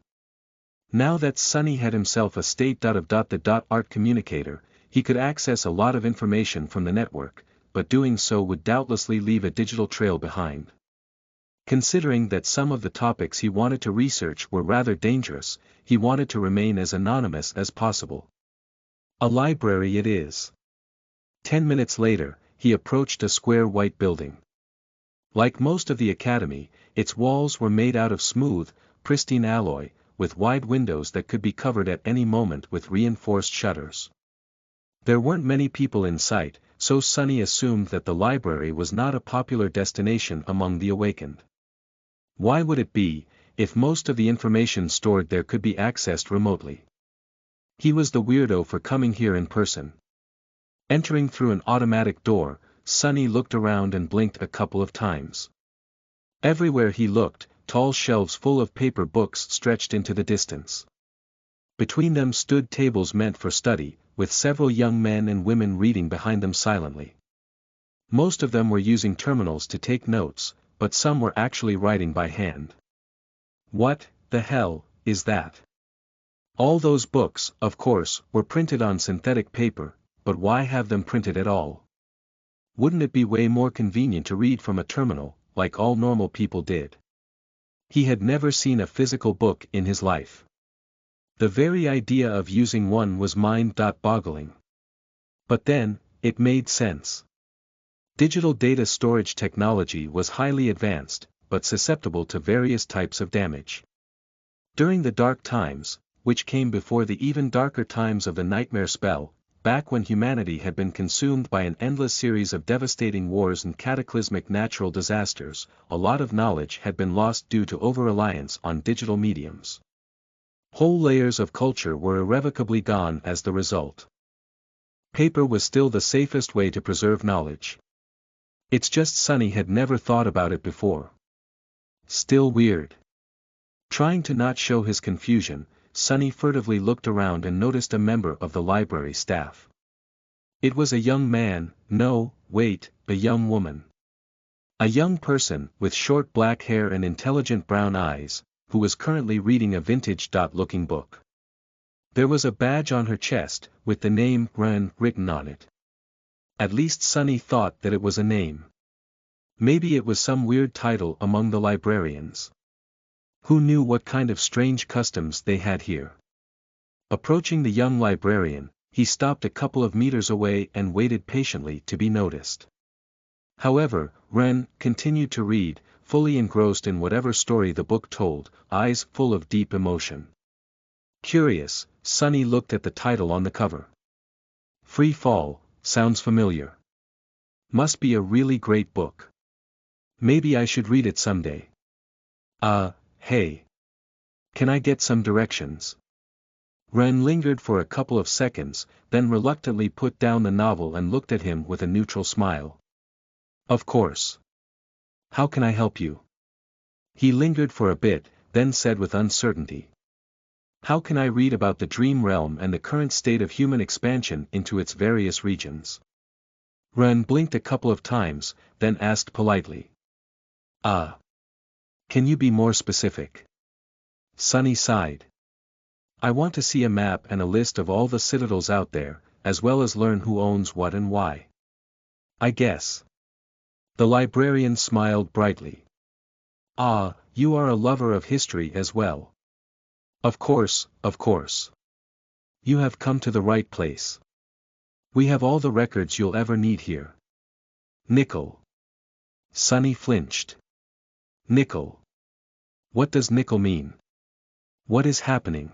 Now that Sunny had himself a state-of-the-art communicator, he could access a lot of information from the network, but doing so would doubtlessly leave a digital trail behind. Considering that some of the topics he wanted to research were rather dangerous, he wanted to remain as anonymous as possible. A library it is. 10 minutes later, he approached a square white building. Like most of the Academy, its walls were made out of smooth, pristine alloy, with wide windows that could be covered at any moment with reinforced shutters. There weren't many people in sight, so Sunny assumed that the library was not a popular destination among the awakened. Why would it be, if most of the information stored there could be accessed remotely? He was the weirdo for coming here in person. Entering through an automatic door, Sunny looked around and blinked a couple of times. Everywhere he looked, tall shelves full of paper books stretched into the distance. Between them stood tables meant for study, with several young men and women reading behind them silently. Most of them were using terminals to take notes, but some were actually writing by hand. What the hell is that? All those books, of course, were printed on synthetic paper, but why have them printed at all? Wouldn't it be way more convenient to read from a terminal, like all normal people did? He had never seen a physical book in his life. The very idea of using one was mind-boggling. But then, it made sense. Digital data storage technology was highly advanced, but susceptible to various types of damage. During the dark times, which came before the even darker times of the nightmare spell, back when humanity had been consumed by an endless series of devastating wars and cataclysmic natural disasters, a lot of knowledge had been lost due to over-reliance on digital mediums. Whole layers of culture were irrevocably gone as the result. Paper was still the safest way to preserve knowledge. It's just Sunny had never thought about it before. Still weird. Trying to not show his confusion, Sunny furtively looked around and noticed a member of the library staff. It was a young man, no, wait, a young woman. A young person, with short black hair and intelligent brown eyes, who was currently reading a vintage-looking book. There was a badge on her chest, with the name Ren written on it. At least Sunny thought that it was a name. Maybe it was some weird title among the librarians. Who knew what kind of strange customs they had here? Approaching the young librarian, he stopped a couple of meters away and waited patiently to be noticed. However, Ren continued to read, fully engrossed in whatever story the book told, eyes full of deep emotion. Curious, Sunny looked at the title on the cover. Free Fall, sounds familiar. Must be a really great book. Maybe I should read it someday. Hey. Can I get some directions? Ren lingered for a couple of seconds, then reluctantly put down the novel and looked at him with a neutral smile. Of course. How can I help you? He lingered for a bit, then said with uncertainty. How can I read about the dream realm and the current state of human expansion into its various regions? Ren blinked a couple of times, then asked politely. Can you be more specific? Sunny sighed. I want to see a map and a list of all the citadels out there, as well as learn who owns what and why. I guess. The librarian smiled brightly. You are a lover of history as well. Of course, of course. You have come to the right place. We have all the records you'll ever need here. Nickel. Sunny flinched. Nickel. What does nickel mean? What is happening?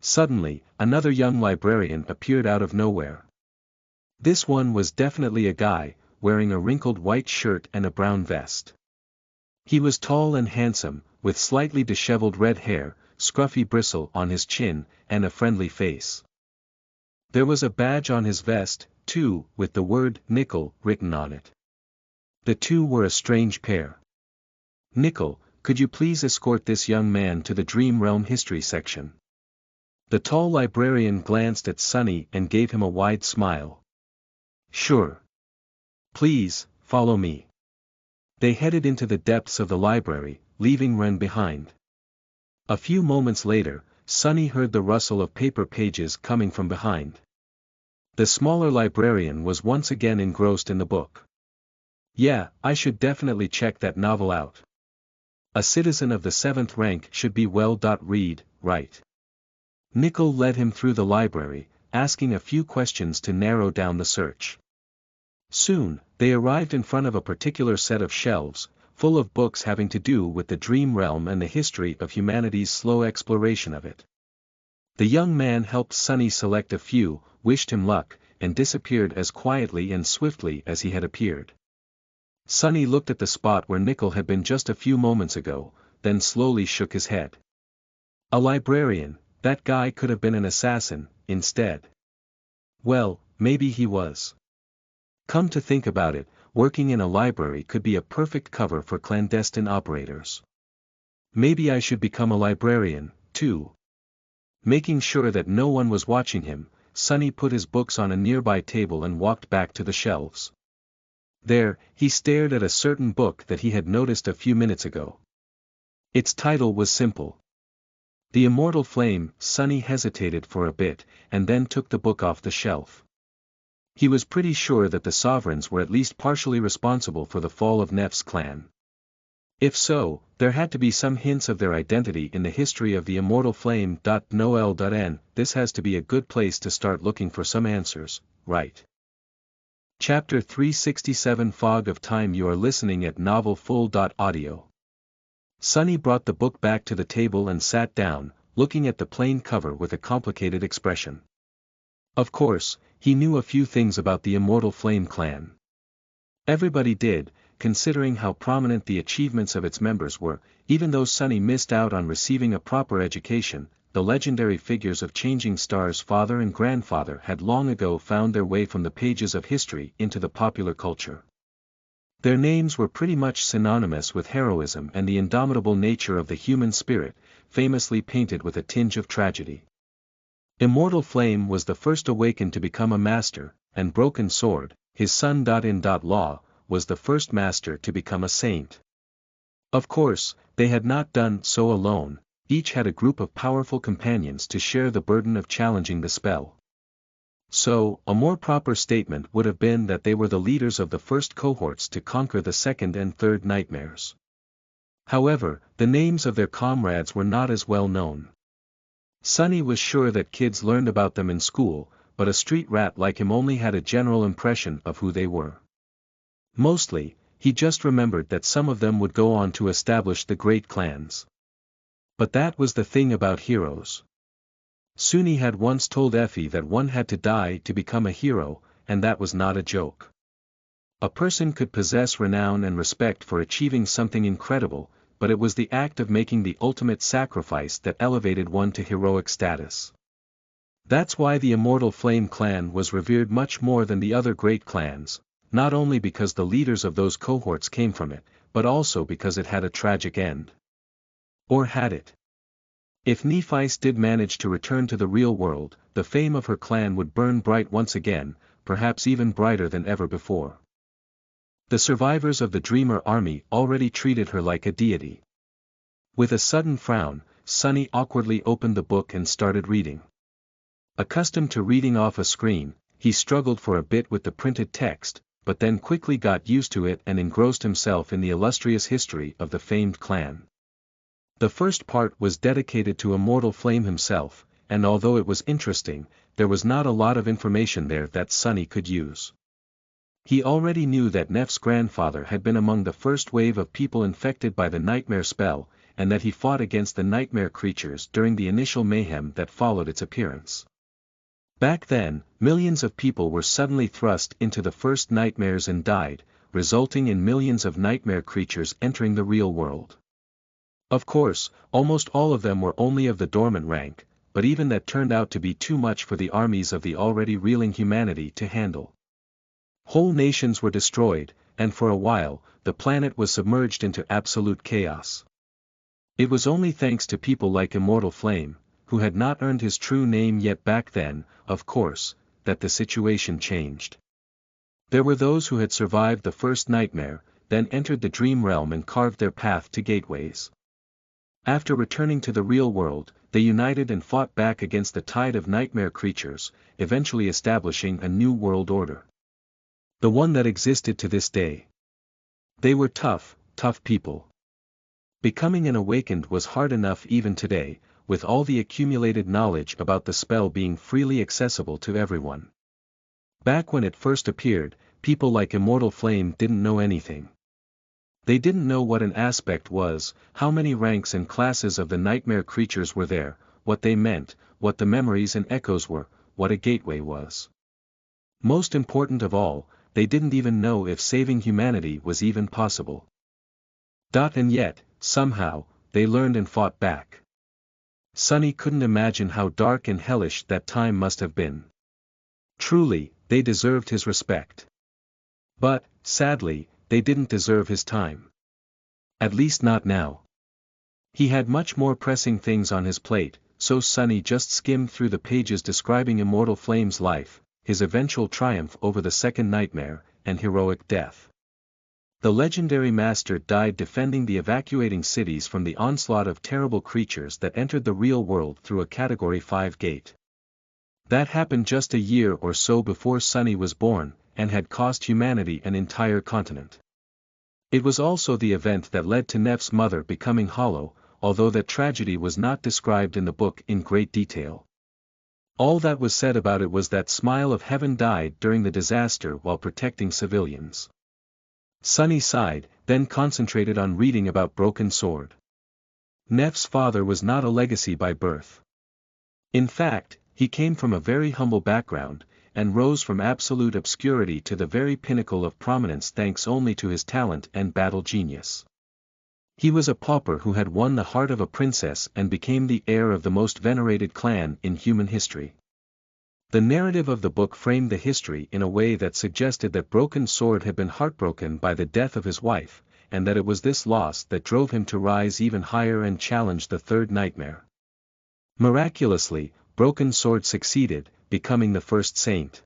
Suddenly, another young librarian appeared out of nowhere. This one was definitely a guy, wearing a wrinkled white shirt and a brown vest. He was tall and handsome, with slightly disheveled red hair, scruffy bristle on his chin, and a friendly face. There was a badge on his vest, too, with the word Nickel written on it. The two were a strange pair. Nickel, could you please escort this young man to the Dream Realm History section? The tall librarian glanced at Sunny and gave him a wide smile. Sure. Please, follow me. They headed into the depths of the library, leaving Ren behind. A few moments later, Sunny heard the rustle of paper pages coming from behind. The smaller librarian was once again engrossed in the book. Yeah, I should definitely check that novel out. A citizen of the 7th rank should be well-read, right? Nickel led him through the library, asking a few questions to narrow down the search. Soon, they arrived in front of a particular set of shelves, full of books having to do with the dream realm and the history of humanity's slow exploration of it. The young man helped Sunny select a few, wished him luck, and disappeared as quietly and swiftly as he had appeared. Sonny looked at the spot where Nickel had been just a few moments ago, then slowly shook his head. A librarian, that guy could have been an assassin, instead. Well, maybe he was. Come to think about it, working in a library could be a perfect cover for clandestine operators. Maybe I should become a librarian, too. Making sure that no one was watching him, Sonny put his books on a nearby table and walked back to the shelves. There, he stared at a certain book that he had noticed a few minutes ago. Its title was simple. The Immortal Flame. Sonny hesitated for a bit, and then took the book off the shelf. He was pretty sure that the Sovereigns were at least partially responsible for the fall of Nef's clan. If so, there had to be some hints of their identity in the history of the Immortal Flame. Noel.n. This has to be a good place to start looking for some answers, right? Chapter 367 Fog of Time. You are listening at NovelFull.audio. Sonny brought the book back to the table and sat down, looking at the plain cover with a complicated expression. Of course, he knew a few things about the Immortal Flame clan. Everybody did, considering how prominent the achievements of its members were. Even though Sonny missed out on receiving a proper education, the legendary figures of Changing Star's father and grandfather had long ago found their way from the pages of history into the popular culture. Their names were pretty much synonymous with heroism and the indomitable nature of the human spirit, famously painted with a tinge of tragedy. Immortal Flame was the first awakened to become a master, and Broken Sword, his son. In Law, was the first master to become a saint. Of course, they had not done so alone, each had a group of powerful companions to share the burden of challenging the spell. So, a more proper statement would have been that they were the leaders of the first cohorts to conquer the second and third nightmares. However, the names of their comrades were not as well known. Sonny was sure that kids learned about them in school, but a street rat like him only had a general impression of who they were. Mostly, he just remembered that some of them would go on to establish the great clans. But that was the thing about heroes. Sunni had once told Effie that one had to die to become a hero, and that was not a joke. A person could possess renown and respect for achieving something incredible, but it was the act of making the ultimate sacrifice that elevated one to heroic status. That's why the Immortal Flame clan was revered much more than the other great clans, not only because the leaders of those cohorts came from it, but also because it had a tragic end. Or had it? If Nephice did manage to return to the real world, the fame of her clan would burn bright once again, perhaps even brighter than ever before. The survivors of the Dreamer army already treated her like a deity. With a sudden frown, Sonny awkwardly opened the book and started reading. Accustomed to reading off a screen, he struggled for a bit with the printed text, but then quickly got used to it and engrossed himself in the illustrious history of the famed clan. The first part was dedicated to Immortal Flame himself, and although it was interesting, there was not a lot of information there that Sonny could use. He already knew that Nef's grandfather had been among the first wave of people infected by the nightmare spell, and that he fought against the nightmare creatures during the initial mayhem that followed its appearance. Back then, millions of people were suddenly thrust into the first nightmares and died, resulting in millions of nightmare creatures entering the real world. Of course, almost all of them were only of the dormant rank, but even that turned out to be too much for the armies of the already reeling humanity to handle. Whole nations were destroyed, and for a while, the planet was submerged into absolute chaos. It was only thanks to people like Immortal Flame, who had not earned his true name yet back then, of course, that the situation changed. There were those who had survived the first nightmare, then entered the dream realm and carved their path to gateways. After returning to the real world, they united and fought back against the tide of nightmare creatures, eventually establishing a new world order. The one that existed to this day. They were tough people. Becoming an awakened was hard enough even today, with all the accumulated knowledge about the spell being freely accessible to everyone. Back when it first appeared, people like Immortal Flame didn't know anything. They didn't know what an aspect was, how many ranks and classes of the nightmare creatures were there, what they meant, what the memories and echoes were, what a gateway was. Most important of all, they didn't even know if saving humanity was even possible. And yet, somehow, they learned and fought back. Sunny couldn't imagine how dark and hellish that time must have been. Truly, they deserved his respect. But, sadly, they didn't deserve his time. At least not now. He had much more pressing things on his plate, so Sunny just skimmed through the pages describing Immortal Flame's life, his eventual triumph over the second nightmare, and heroic death. The legendary master died defending the evacuating cities from the onslaught of terrible creatures that entered the real world through a Category 5 gate. That happened just a year or so before Sunny was born, and had cost humanity an entire continent. It was also the event that led to Nef's mother becoming hollow, although that tragedy was not described in the book in great detail. All that was said about it was that Smile of Heaven died during the disaster while protecting civilians. Sunny sighed, then concentrated on reading about Broken Sword. Nef's father was not a legacy by birth. In fact, he came from a very humble background, and rose from absolute obscurity to the very pinnacle of prominence thanks only to his talent and battle genius. He was a pauper who had won the heart of a princess and became the heir of the most venerated clan in human history. The narrative of the book framed the history in a way that suggested that Broken Sword had been heartbroken by the death of his wife, and that it was this loss that drove him to rise even higher and challenge the third nightmare. Miraculously, Broken Sword succeeded, becoming the first saint.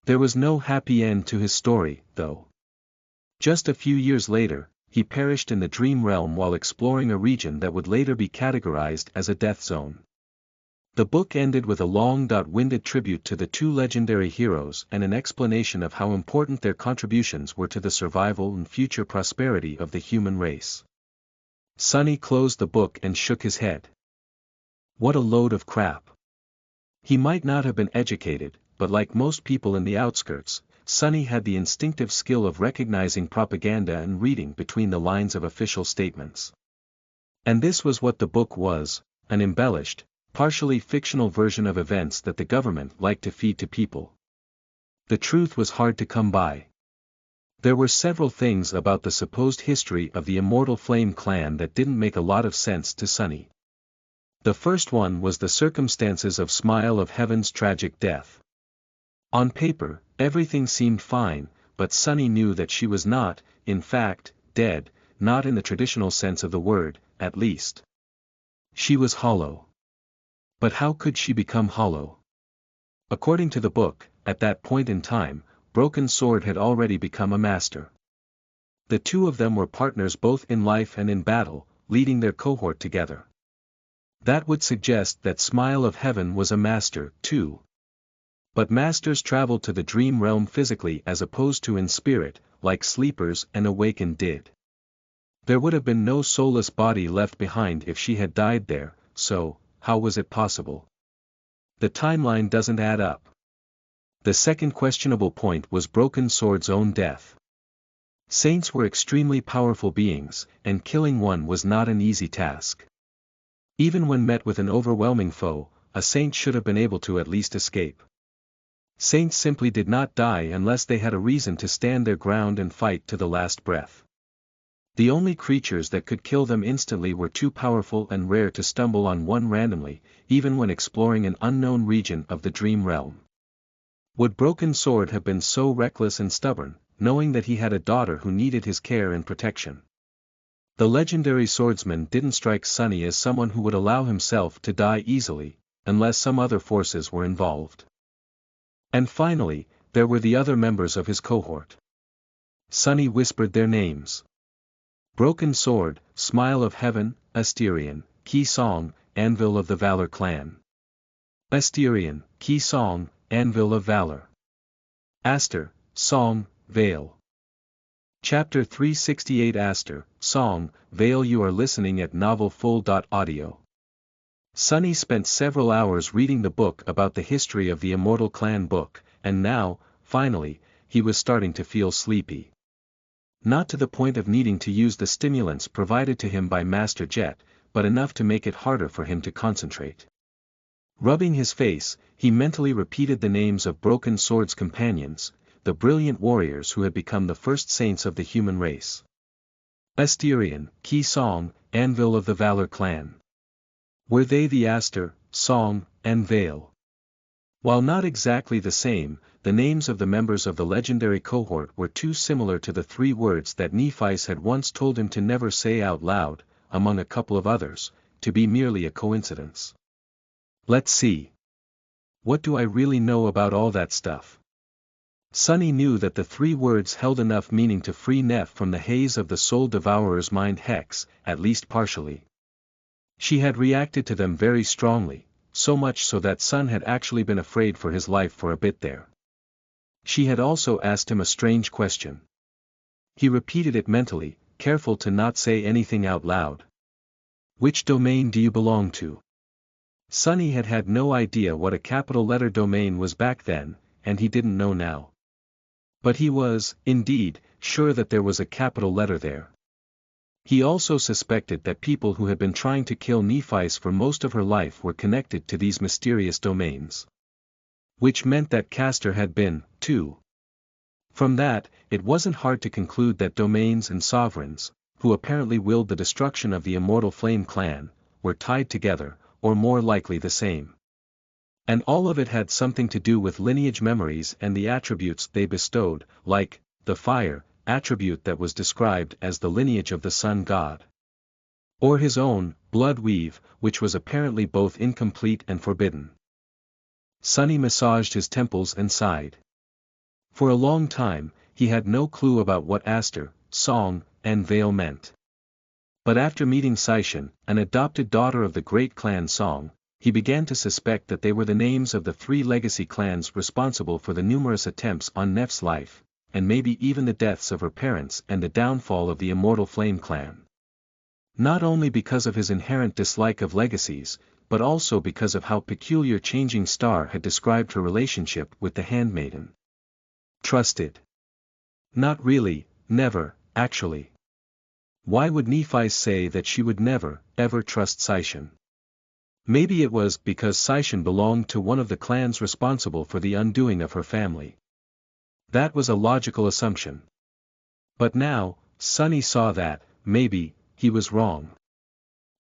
There was no happy end to his story, though. Just a few years later, he perished in the Dream Realm while exploring a region that would later be categorized as a death zone. The book ended with a long-winded tribute to the two legendary heroes and an explanation of how important their contributions were to the survival and future prosperity of the human race. Sunny closed the book and shook his head. What a load of crap. He might not have been educated, but like most people in the outskirts, Sunny had the instinctive skill of recognizing propaganda and reading between the lines of official statements. And this was what the book was, an embellished, partially fictional version of events that the government liked to feed to people. The truth was hard to come by. There were several things about the supposed history of the Immortal Flame clan that didn't make a lot of sense to Sunny. The first one was the circumstances of Smile of Heaven's tragic death. On paper, everything seemed fine, but Sunny knew that she was not, in fact, dead, not in the traditional sense of the word, at least. She was hollow. But how could she become hollow? According to the book, at that point in time, Broken Sword had already become a master. The two of them were partners both in life and in battle, leading their cohort together. That would suggest that Smile of Heaven was a master, too. But masters traveled to the dream realm physically as opposed to in spirit, like sleepers and awakened did. There would have been no soulless body left behind if she had died there, so, how was it possible? The timeline doesn't add up. The second questionable point was Broken Sword's own death. Saints were extremely powerful beings, and killing one was not an easy task. Even when met with an overwhelming foe, a saint should have been able to at least escape. Saints simply did not die unless they had a reason to stand their ground and fight to the last breath. The only creatures that could kill them instantly were too powerful and rare to stumble on one randomly, even when exploring an unknown region of the dream realm. Would Broken Sword have been so reckless and stubborn, knowing that he had a daughter who needed his care and protection? The legendary swordsman didn't strike Sunny as someone who would allow himself to die easily, unless some other forces were involved. And finally, there were the other members of his cohort. Sunny whispered their names. Broken Sword, Smile of Heaven, Asterion, Ki Song, Anvil of the Valor clan. Asterion, Ki Song, Anvil of Valor. Aster, Song, Veil. Chapter 368 Aster, Song, Veil. You are listening at NovelFull.audio. Sunny spent several hours reading the book about the history of the Immortal Clan book, and now, finally, he was starting to feel sleepy. Not to the point of needing to use the stimulants provided to him by Master Jet, but enough to make it harder for him to concentrate. Rubbing his face, he mentally repeated the names of Broken Sword's companions, the brilliant warriors who had become the first saints of the human race. Astarion, Ki Song, Anvil of the Valor clan. Were they the Aster, Song, and Vale? While not exactly the same, the names of the members of the legendary cohort were too similar to the 3 words that Nephi's had once told him to never say out loud, among a couple of others, to be merely a coincidence. Let's see. What do I really know about all that stuff? Sunny knew that the 3 words held enough meaning to free Neph from the haze of the Soul Devourer's mind hex, at least partially. She had reacted to them very strongly, so much so that Sun had actually been afraid for his life for a bit there. She had also asked him a strange question. He repeated it mentally, careful to not say anything out loud. Which domain do you belong to? Sunny had had no idea what a capital letter domain was back then, and he didn't know now. But he was, indeed, sure that there was a capital letter there. He also suspected that people who had been trying to kill Nephis for most of her life were connected to these mysterious domains. Which meant that Castor had been, too. From that, it wasn't hard to conclude that domains and sovereigns, who apparently willed the destruction of the immortal Flame clan, were tied together, or more likely the same. And all of it had something to do with lineage memories and the attributes they bestowed, like, the fire, attribute that was described as the lineage of the sun god. Or his own, blood weave, which was apparently both incomplete and forbidden. Sunny massaged his temples and sighed. For a long time, he had no clue about what Aster, Song, and Vale meant. But after meeting Saishan, an adopted daughter of the great clan Song, he began to suspect that they were the names of the 3 legacy clans responsible for the numerous attempts on Neph's life, and maybe even the deaths of her parents and the downfall of the immortal Flame clan. Not only because of his inherent dislike of legacies, but also because of how peculiar Changing Star had described her relationship with the handmaiden. Trusted? Not really, never, actually. Why would Nephis say that she would never, ever trust Saishan? Maybe it was because Saishan belonged to one of the clans responsible for the undoing of her family. That was a logical assumption. But now, Sunny saw that, maybe, he was wrong.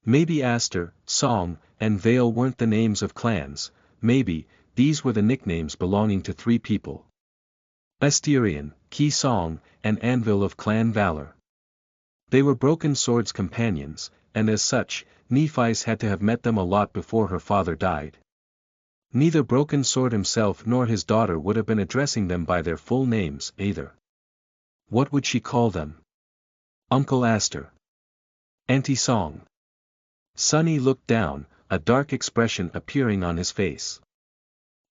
Maybe Aster, Song, and Vale weren't the names of clans, maybe, these were the nicknames belonging to 3 people. Astarion, Ki Song, and Anvil of Clan Valor. They were Broken Sword's companions, and as such, Nephis had to have met them a lot before her father died. Neither Broken Sword himself nor his daughter would have been addressing them by their full names, either. What would she call them? Uncle Aster. Auntie Song. Sunny looked down, a dark expression appearing on his face.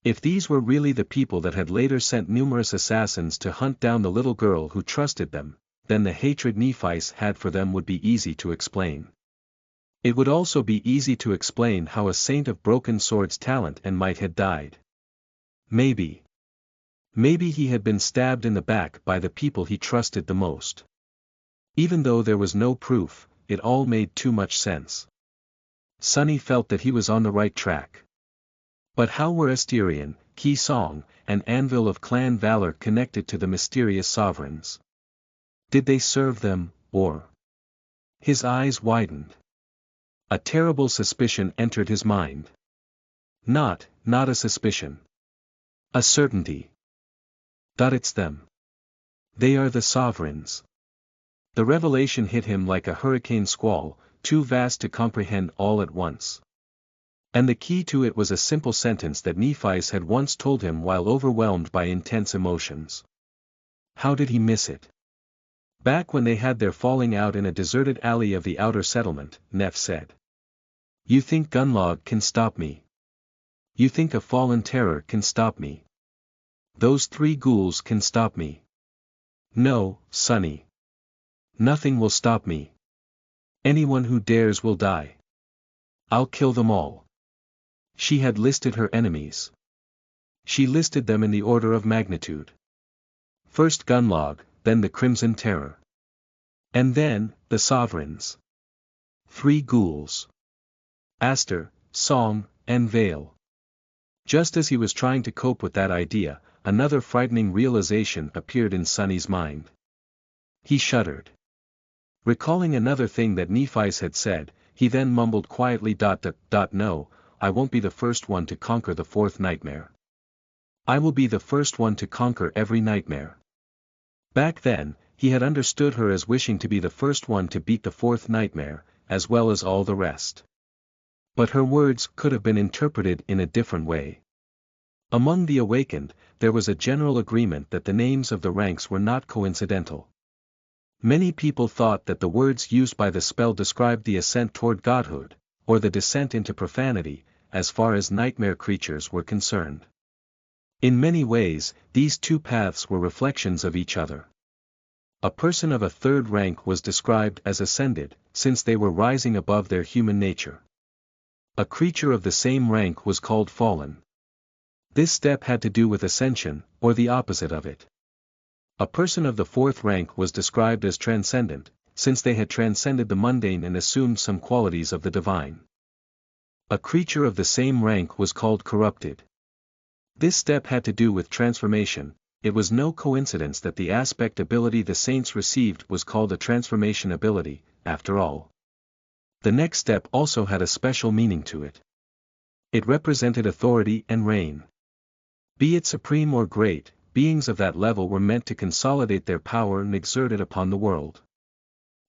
If these were really the people that had later sent numerous assassins to hunt down the little girl who trusted them, then the hatred Nephis had for them would be easy to explain. It would also be easy to explain how a saint of Broken Sword's talent and might had died. Maybe he had been stabbed in the back by the people he trusted the most. Even though there was no proof, it all made too much sense. Sunny felt that he was on the right track. But how were Astarion, Ki Song, and Anvil of Clan Valor connected to the mysterious sovereigns? Did they serve them, or? His eyes widened. A terrible suspicion entered his mind. Not a suspicion. A certainty. That it's them. They are the sovereigns. The revelation hit him like a hurricane squall, too vast to comprehend all at once. And the key to it was a simple sentence that Nephis had once told him while overwhelmed by intense emotions. How did he miss it? Back when they had their falling out in a deserted alley of the outer settlement, Neph said. You think Gunlog can stop me? You think a fallen terror can stop me? Those 3 ghouls can stop me? No, Sunny. Nothing will stop me. Anyone who dares will die. I'll kill them all. She had listed her enemies. She listed them in the order of magnitude. First Gunlog, then the Crimson Terror. And then, the Sovereigns. 3 ghouls. Aster, Song, and Vale. Just as he was trying to cope with that idea, another frightening realization appeared in Sonny's mind. He shuddered. Recalling another thing that Nephi had said, he then mumbled quietly, "No, I won't be the first one to conquer the fourth nightmare. I will be the first one to conquer every nightmare." Back then, he had understood her as wishing to be the first one to beat the fourth nightmare, as well as all the rest. But her words could have been interpreted in a different way. Among the awakened, there was a general agreement that the names of the ranks were not coincidental. Many people thought that the words used by the spell described the ascent toward godhood, or the descent into profanity, as far as nightmare creatures were concerned. In many ways, these two paths were reflections of each other. A person of a third rank was described as ascended, since they were rising above their human nature. A creature of the same rank was called fallen. This step had to do with ascension, or the opposite of it. A person of the fourth rank was described as transcendent, since they had transcended the mundane and assumed some qualities of the divine. A creature of the same rank was called corrupted. This step had to do with transformation. It was no coincidence that the aspect ability the saints received was called a transformation ability, after all. The next step also had a special meaning to it. It represented authority and reign. Be it supreme or great, beings of that level were meant to consolidate their power and exert it upon the world.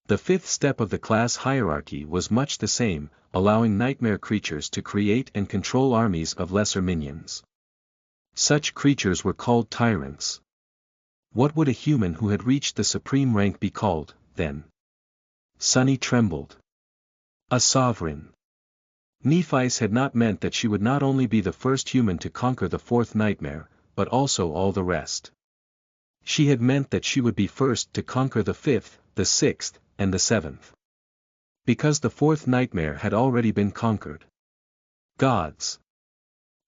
The fifth step of the class hierarchy was much the same, allowing nightmare creatures to create and control armies of lesser minions. Such creatures were called tyrants. What would a human who had reached the supreme rank be called, then? Sonny trembled. A sovereign. Nephi had not meant that she would not only be the first human to conquer the fourth nightmare, but also all the rest. She had meant that she would be first to conquer the fifth, the sixth, and the seventh. Because the fourth nightmare had already been conquered. Gods.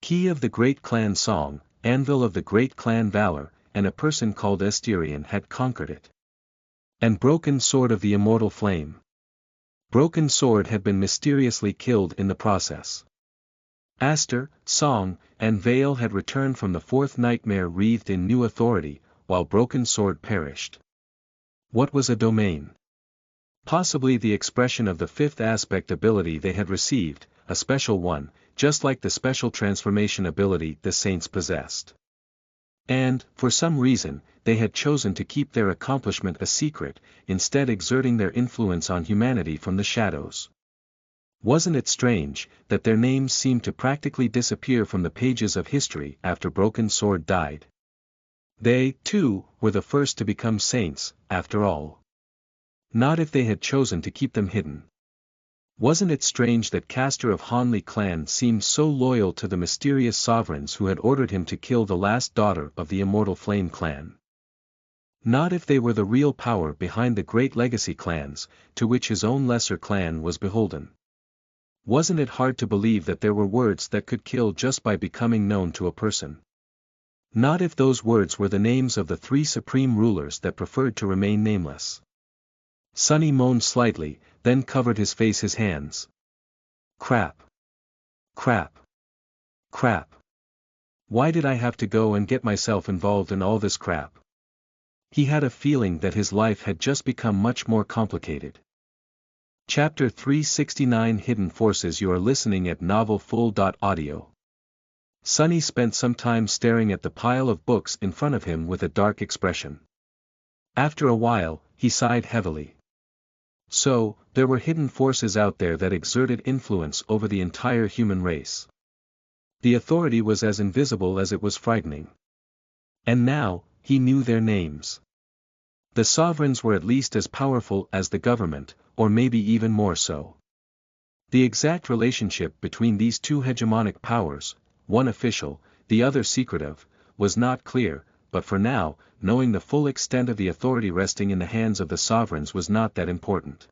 Key of the Great Clan Song, Anvil of the Great Clan Valor, and a person called Esterion had conquered it. And Broken Sword of the Immortal Flame. Broken Sword had been mysteriously killed in the process. Aster, Song, and Veil had returned from the fourth nightmare wreathed in new authority, while Broken Sword perished. What was a domain? Possibly the expression of the fifth aspect ability they had received, a special one, just like the special transformation ability the saints possessed. And, for some reason, they had chosen to keep their accomplishment a secret, instead exerting their influence on humanity from the shadows. Wasn't it strange, that their names seemed to practically disappear from the pages of history after Broken Sword died? They, too, were the first to become saints, after all. Not if they had chosen to keep them hidden. Wasn't it strange that Castor of Hanli clan seemed so loyal to the mysterious sovereigns who had ordered him to kill the last daughter of the Immortal Flame clan? Not if they were the real power behind the great legacy clans, to which his own lesser clan was beholden. Wasn't it hard to believe that there were words that could kill just by becoming known to a person? Not if those words were the names of the three supreme rulers that preferred to remain nameless. Sonny moaned slightly, then covered his hands. Crap. Crap. Crap. Why did I have to go and get myself involved in all this crap? He had a feeling that his life had just become much more complicated. Chapter 369 Hidden Forces. You are listening at NovelFull.audio. Sonny spent some time staring at the pile of books in front of him with a dark expression. After a while, he sighed heavily. So, there were hidden forces out there that exerted influence over the entire human race. The authority was as invisible as it was frightening. And now, he knew their names. The sovereigns were at least as powerful as the government, or maybe even more so. The exact relationship between these two hegemonic powers, one official, the other secretive, was not clear, but for now, knowing the full extent of the authority resting in the hands of the sovereigns was not that important.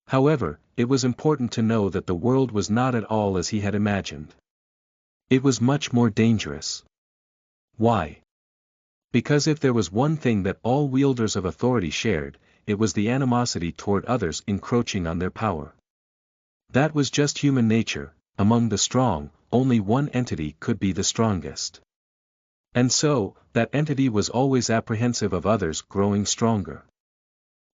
However, it was important to know that the world was not at all as he had imagined. It was much more dangerous. Why? Because if there was one thing that all wielders of authority shared, it was the animosity toward others encroaching on their power. That was just human nature. Among the strong, only one entity could be the strongest. And so, that entity was always apprehensive of others growing stronger.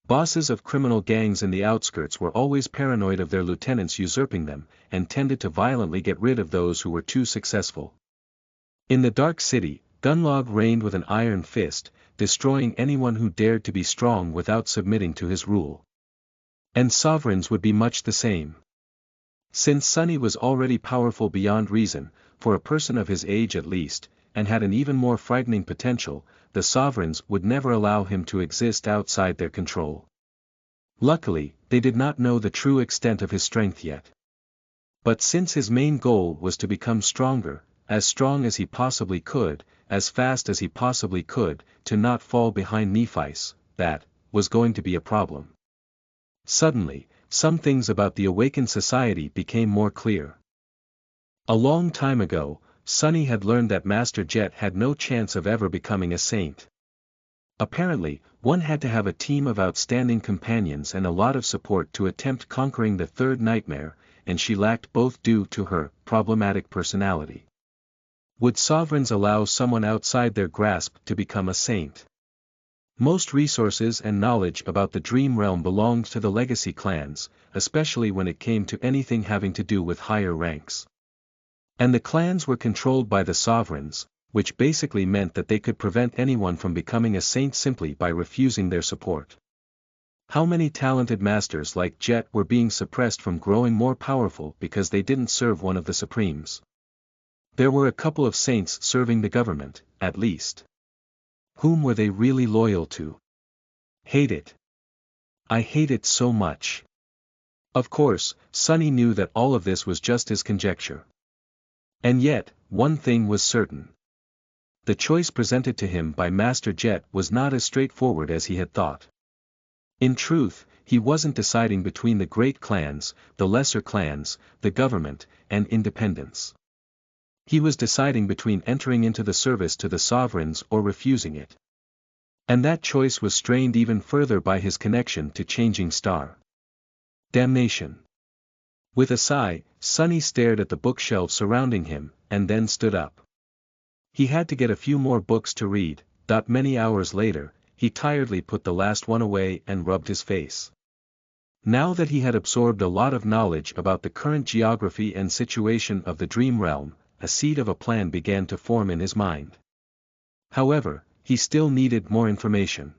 Bosses of criminal gangs in the outskirts were always paranoid of their lieutenants usurping them, and tended to violently get rid of those who were too successful. In the Dark City, Gunlog reigned with an iron fist, destroying anyone who dared to be strong without submitting to his rule. And sovereigns would be much the same. Since Sunny was already powerful beyond reason, for a person of his age at least, and had an even more frightening potential, the sovereigns would never allow him to exist outside their control. Luckily, they did not know the true extent of his strength yet. But since his main goal was to become stronger, as strong as he possibly could, as fast as he possibly could, to not fall behind Nephites, that was going to be a problem. Suddenly, some things about the awakened society became more clear. A long time ago, Sunny had learned that Master Jet had no chance of ever becoming a saint. Apparently, one had to have a team of outstanding companions and a lot of support to attempt conquering the third nightmare, and she lacked both due to her problematic personality. Would sovereigns allow someone outside their grasp to become a saint? Most resources and knowledge about the Dream Realm belonged to the legacy clans, especially when it came to anything having to do with higher ranks. And the clans were controlled by the sovereigns, which basically meant that they could prevent anyone from becoming a saint simply by refusing their support. How many talented masters like Jet were being suppressed from growing more powerful because they didn't serve one of the supremes? There were a couple of saints serving the government, at least. Whom were they really loyal to? Hate it. I hate it so much. Of course, Sunny knew that all of this was just his conjecture. And yet, one thing was certain. The choice presented to him by Master Jet was not as straightforward as he had thought. In truth, he wasn't deciding between the great clans, the lesser clans, the government, and independence. He was deciding between entering into the service to the sovereigns or refusing it. And that choice was strained even further by his connection to Changing Star. Damnation. With a sigh, Sunny stared at the bookshelves surrounding him, and then stood up. He had to get a few more books to read. Many hours later, he tiredly put the last one away and rubbed his face. Now that he had absorbed a lot of knowledge about the current geography and situation of the Dream Realm, a seed of a plan began to form in his mind. However, he still needed more information.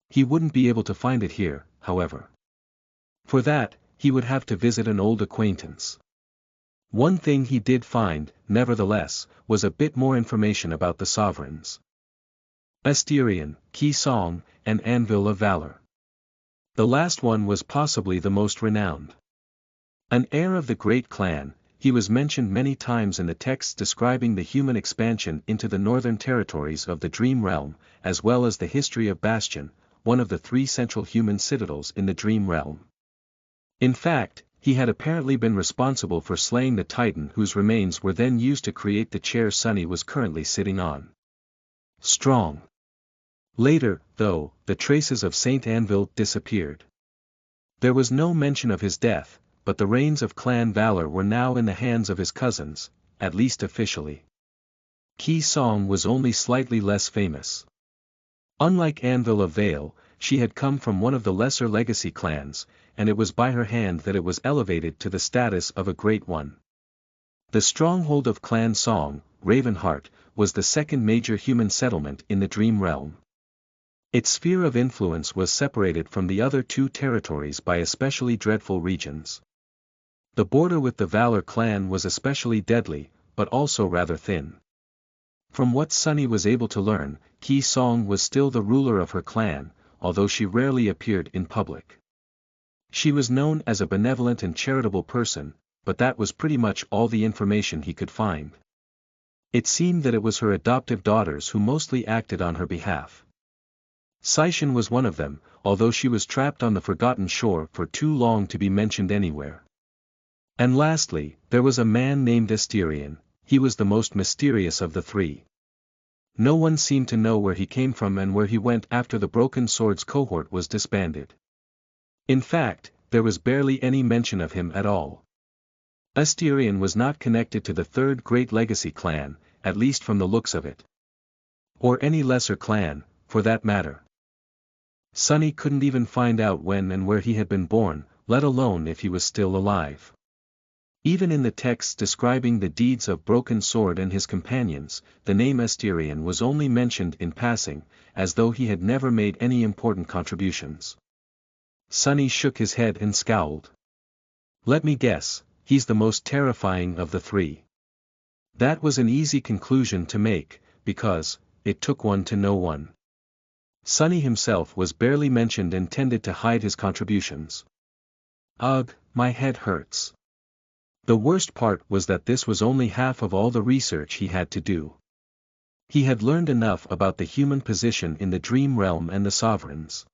He wouldn't be able to find it here, however. For that, he would have to visit an old acquaintance. One thing he did find, nevertheless, was a bit more information about the sovereigns. Asterion, Ki Song, and Anvil of Valor. The last one was possibly the most renowned. An heir of the great clan, he was mentioned many times in the texts describing the human expansion into the northern territories of the Dream Realm, as well as the history of Bastion, one of the 3 central human citadels in the Dream Realm. In fact, he had apparently been responsible for slaying the Titan whose remains were then used to create the chair Sunny was currently sitting on. Strong. Later, though, the traces of Saint Anvil disappeared. There was no mention of his death, but the reins of clan valor were now in the hands of his cousins, at least officially. Ki Song was only slightly less famous. Unlike Anvil of Vale, she had come from one of the lesser legacy clans, and it was by her hand that it was elevated to the status of a great one. The stronghold of Clan Song, Ravenheart, was the second major human settlement in the Dream Realm. Its sphere of influence was separated from the other 2 territories by especially dreadful regions. The border with the Valor clan was especially deadly, but also rather thin. From what Sunny was able to learn, Ki Song was still the ruler of her clan, although she rarely appeared in public. She was known as a benevolent and charitable person, but that was pretty much all the information he could find. It seemed that it was her adoptive daughters who mostly acted on her behalf. Saishin was one of them, although she was trapped on the Forgotten Shore for too long to be mentioned anywhere. And lastly, there was a man named Asterion. He was the most mysterious of the 3. No one seemed to know where he came from and where he went after the Broken Swords cohort was disbanded. In fact, there was barely any mention of him at all. Asterion was not connected to the third great legacy clan, at least from the looks of it. Or any lesser clan, for that matter. Sunny couldn't even find out when and where he had been born, let alone if he was still alive. Even in the texts describing the deeds of Broken Sword and his companions, the name Asterion was only mentioned in passing, as though he had never made any important contributions. Sunny shook his head and scowled. Let me guess, he's the most terrifying of the three. That was an easy conclusion to make, because it took one to know one. Sunny himself was barely mentioned and tended to hide his contributions. Ugh, my head hurts. The worst part was that this was only half of all the research he had to do. He had learned enough about the human position in the dream realm and the sovereigns.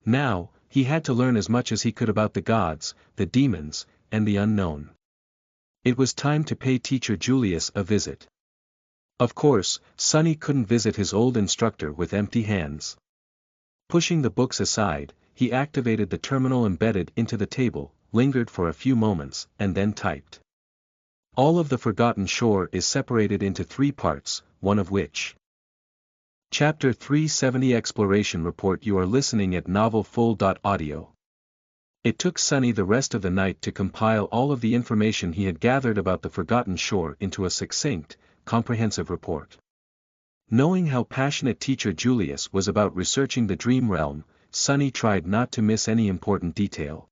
Now, he had to learn as much as he could about the gods, the demons, and the unknown. It was time to pay Teacher Julius a visit. Of course, Sunny couldn't visit his old instructor with empty hands. Pushing the books aside, he activated the terminal embedded into the table, lingered for a few moments, and then typed. All of the Forgotten Shore is separated into 3 parts, one of which. Chapter 370 Exploration Report. You are listening at NovelFull.audio. It took Sunny the rest of the night to compile all of the information he had gathered about the Forgotten Shore into a succinct, comprehensive report. Knowing how passionate Teacher Julius was about researching the dream realm, Sunny tried not to miss any important detail.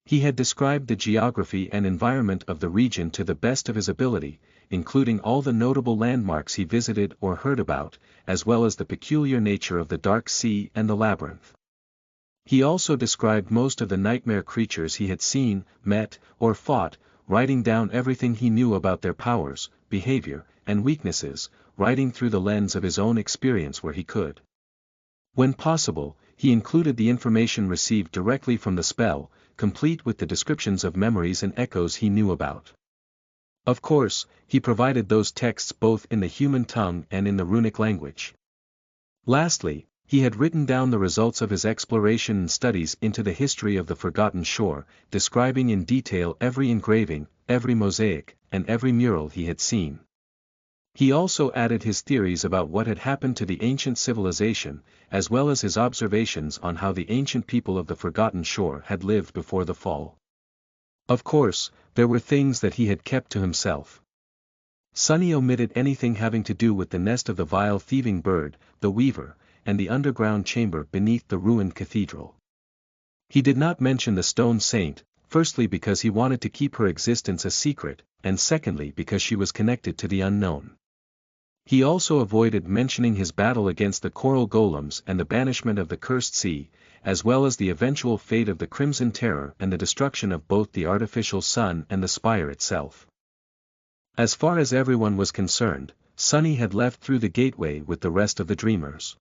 He had described the geography and environment of the region to the best of his ability, including all the notable landmarks he visited or heard about, as well as the peculiar nature of the Dark Sea and the Labyrinth. He also described most of the nightmare creatures he had seen, met, or fought, writing down everything he knew about their powers, behavior, and weaknesses, writing through the lens of his own experience where he could. When possible, he included the information received directly from the spell, complete with the descriptions of memories and echoes he knew about. Of course, he provided those texts both in the human tongue and in the runic language. Lastly, he had written down the results of his exploration and studies into the history of the Forgotten Shore, describing in detail every engraving, every mosaic, and every mural he had seen. He also added his theories about what had happened to the ancient civilization, as well as his observations on how the ancient people of the Forgotten Shore had lived before the fall. Of course, there were things that he had kept to himself. Sunny omitted anything having to do with the nest of the vile thieving bird, the Weaver, and the underground chamber beneath the ruined cathedral. He did not mention the Stone Saint, firstly because he wanted to keep her existence a secret, and secondly because she was connected to the unknown. He also avoided mentioning his battle against the coral golems and the banishment of the Cursed Sea, as well as the eventual fate of the Crimson Terror and the destruction of both the artificial sun and the spire itself. As far as everyone was concerned, Sunny had left through the gateway with the rest of the dreamers.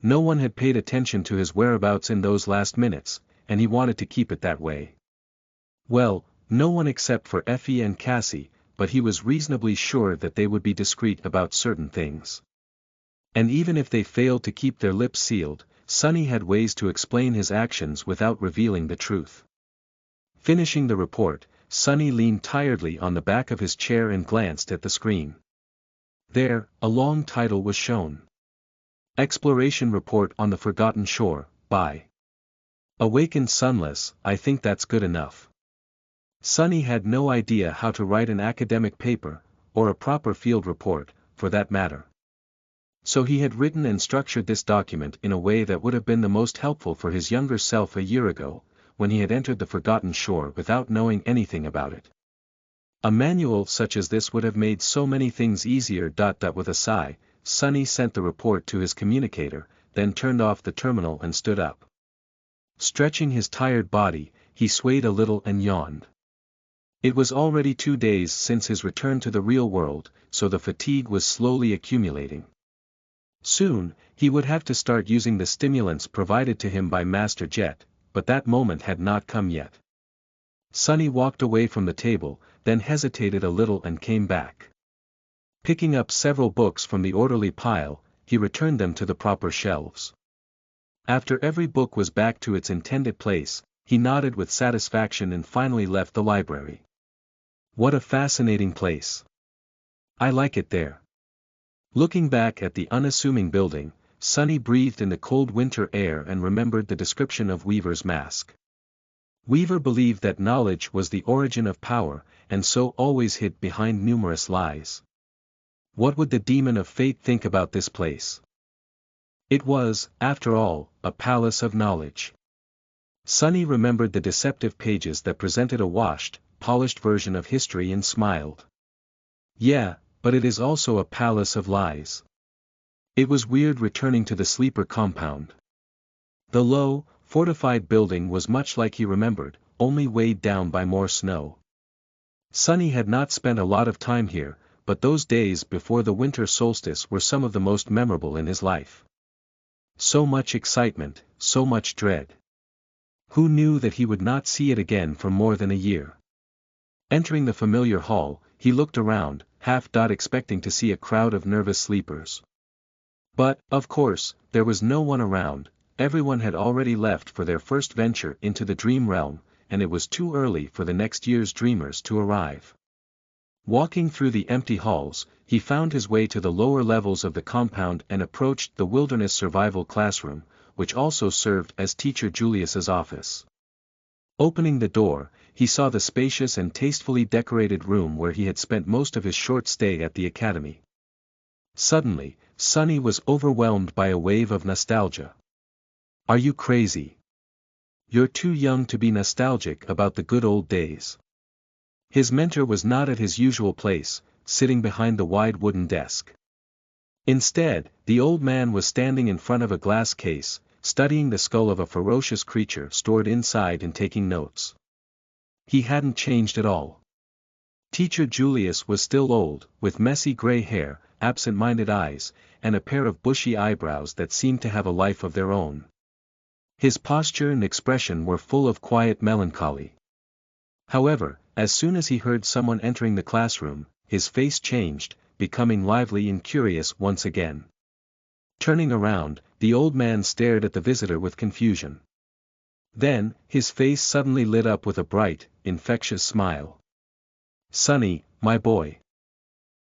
No one had paid attention to his whereabouts in those last minutes, and he wanted to keep it that way. Well, no one except for Effie and Cassie, but he was reasonably sure that they would be discreet about certain things. And even if they failed to keep their lips sealed, Sunny had ways to explain his actions without revealing the truth. Finishing the report, Sunny leaned tiredly on the back of his chair and glanced at the screen. There, a long title was shown. Exploration Report on the Forgotten Shore, by Awakened Sunless. I think that's good enough. Sunny had no idea how to write an academic paper, or a proper field report, for that matter. So he had written and structured this document in a way that would have been the most helpful for his younger self a year ago, when he had entered the Forgotten Shore without knowing anything about it. A manual such as this would have made so many things easier. With a sigh, Sunny sent the report to his communicator, then turned off the terminal and stood up. Stretching his tired body, he swayed a little and yawned. It was already 2 days since his return to the real world, so the fatigue was slowly accumulating. Soon, he would have to start using the stimulants provided to him by Master Jet, but that moment had not come yet. Sunny walked away from the table, then hesitated a little and came back. Picking up several books from the orderly pile, he returned them to the proper shelves. After every book was back to its intended place, he nodded with satisfaction and finally left the library. What a fascinating place. I like it there. Looking back at the unassuming building, Sunny breathed in the cold winter air and remembered the description of Weaver's mask. Weaver believed that knowledge was the origin of power, and so always hid behind numerous lies. What would the demon of fate think about this place? It was, after all, a palace of knowledge. Sunny remembered the deceptive pages that presented a washed, polished version of history and smiled. Yeah, but it is also a palace of lies. It was weird returning to the sleeper compound. The low, fortified building was much like he remembered, only weighed down by more snow. Sunny had not spent a lot of time here, but those days before the winter solstice were some of the most memorable in his life. So much excitement, so much dread. Who knew that he would not see it again for more than a year? Entering the familiar hall, he looked around, half expecting to see a crowd of nervous sleepers. But, of course, there was no one around. Everyone had already left for their first venture into the dream realm, and it was too early for the next year's dreamers to arrive. Walking through the empty halls, he found his way to the lower levels of the compound and approached the Wilderness Survival Classroom, which also served as Teacher Julius's office. Opening the door, he saw the spacious and tastefully decorated room where he had spent most of his short stay at the academy. Suddenly, Sunny was overwhelmed by a wave of nostalgia. Are you crazy? You're too young to be nostalgic about the good old days. His mentor was not at his usual place, sitting behind the wide wooden desk. Instead, the old man was standing in front of a glass case, studying the skull of a ferocious creature stored inside and taking notes. He hadn't changed at all. Teacher Julius was still old, with messy gray hair, absent-minded eyes, and a pair of bushy eyebrows that seemed to have a life of their own. His posture and expression were full of quiet melancholy. However, as soon as he heard someone entering the classroom, his face changed, becoming lively and curious once again. Turning around, the old man stared at the visitor with confusion. Then, his face suddenly lit up with a bright, infectious smile. "Sunny, my boy.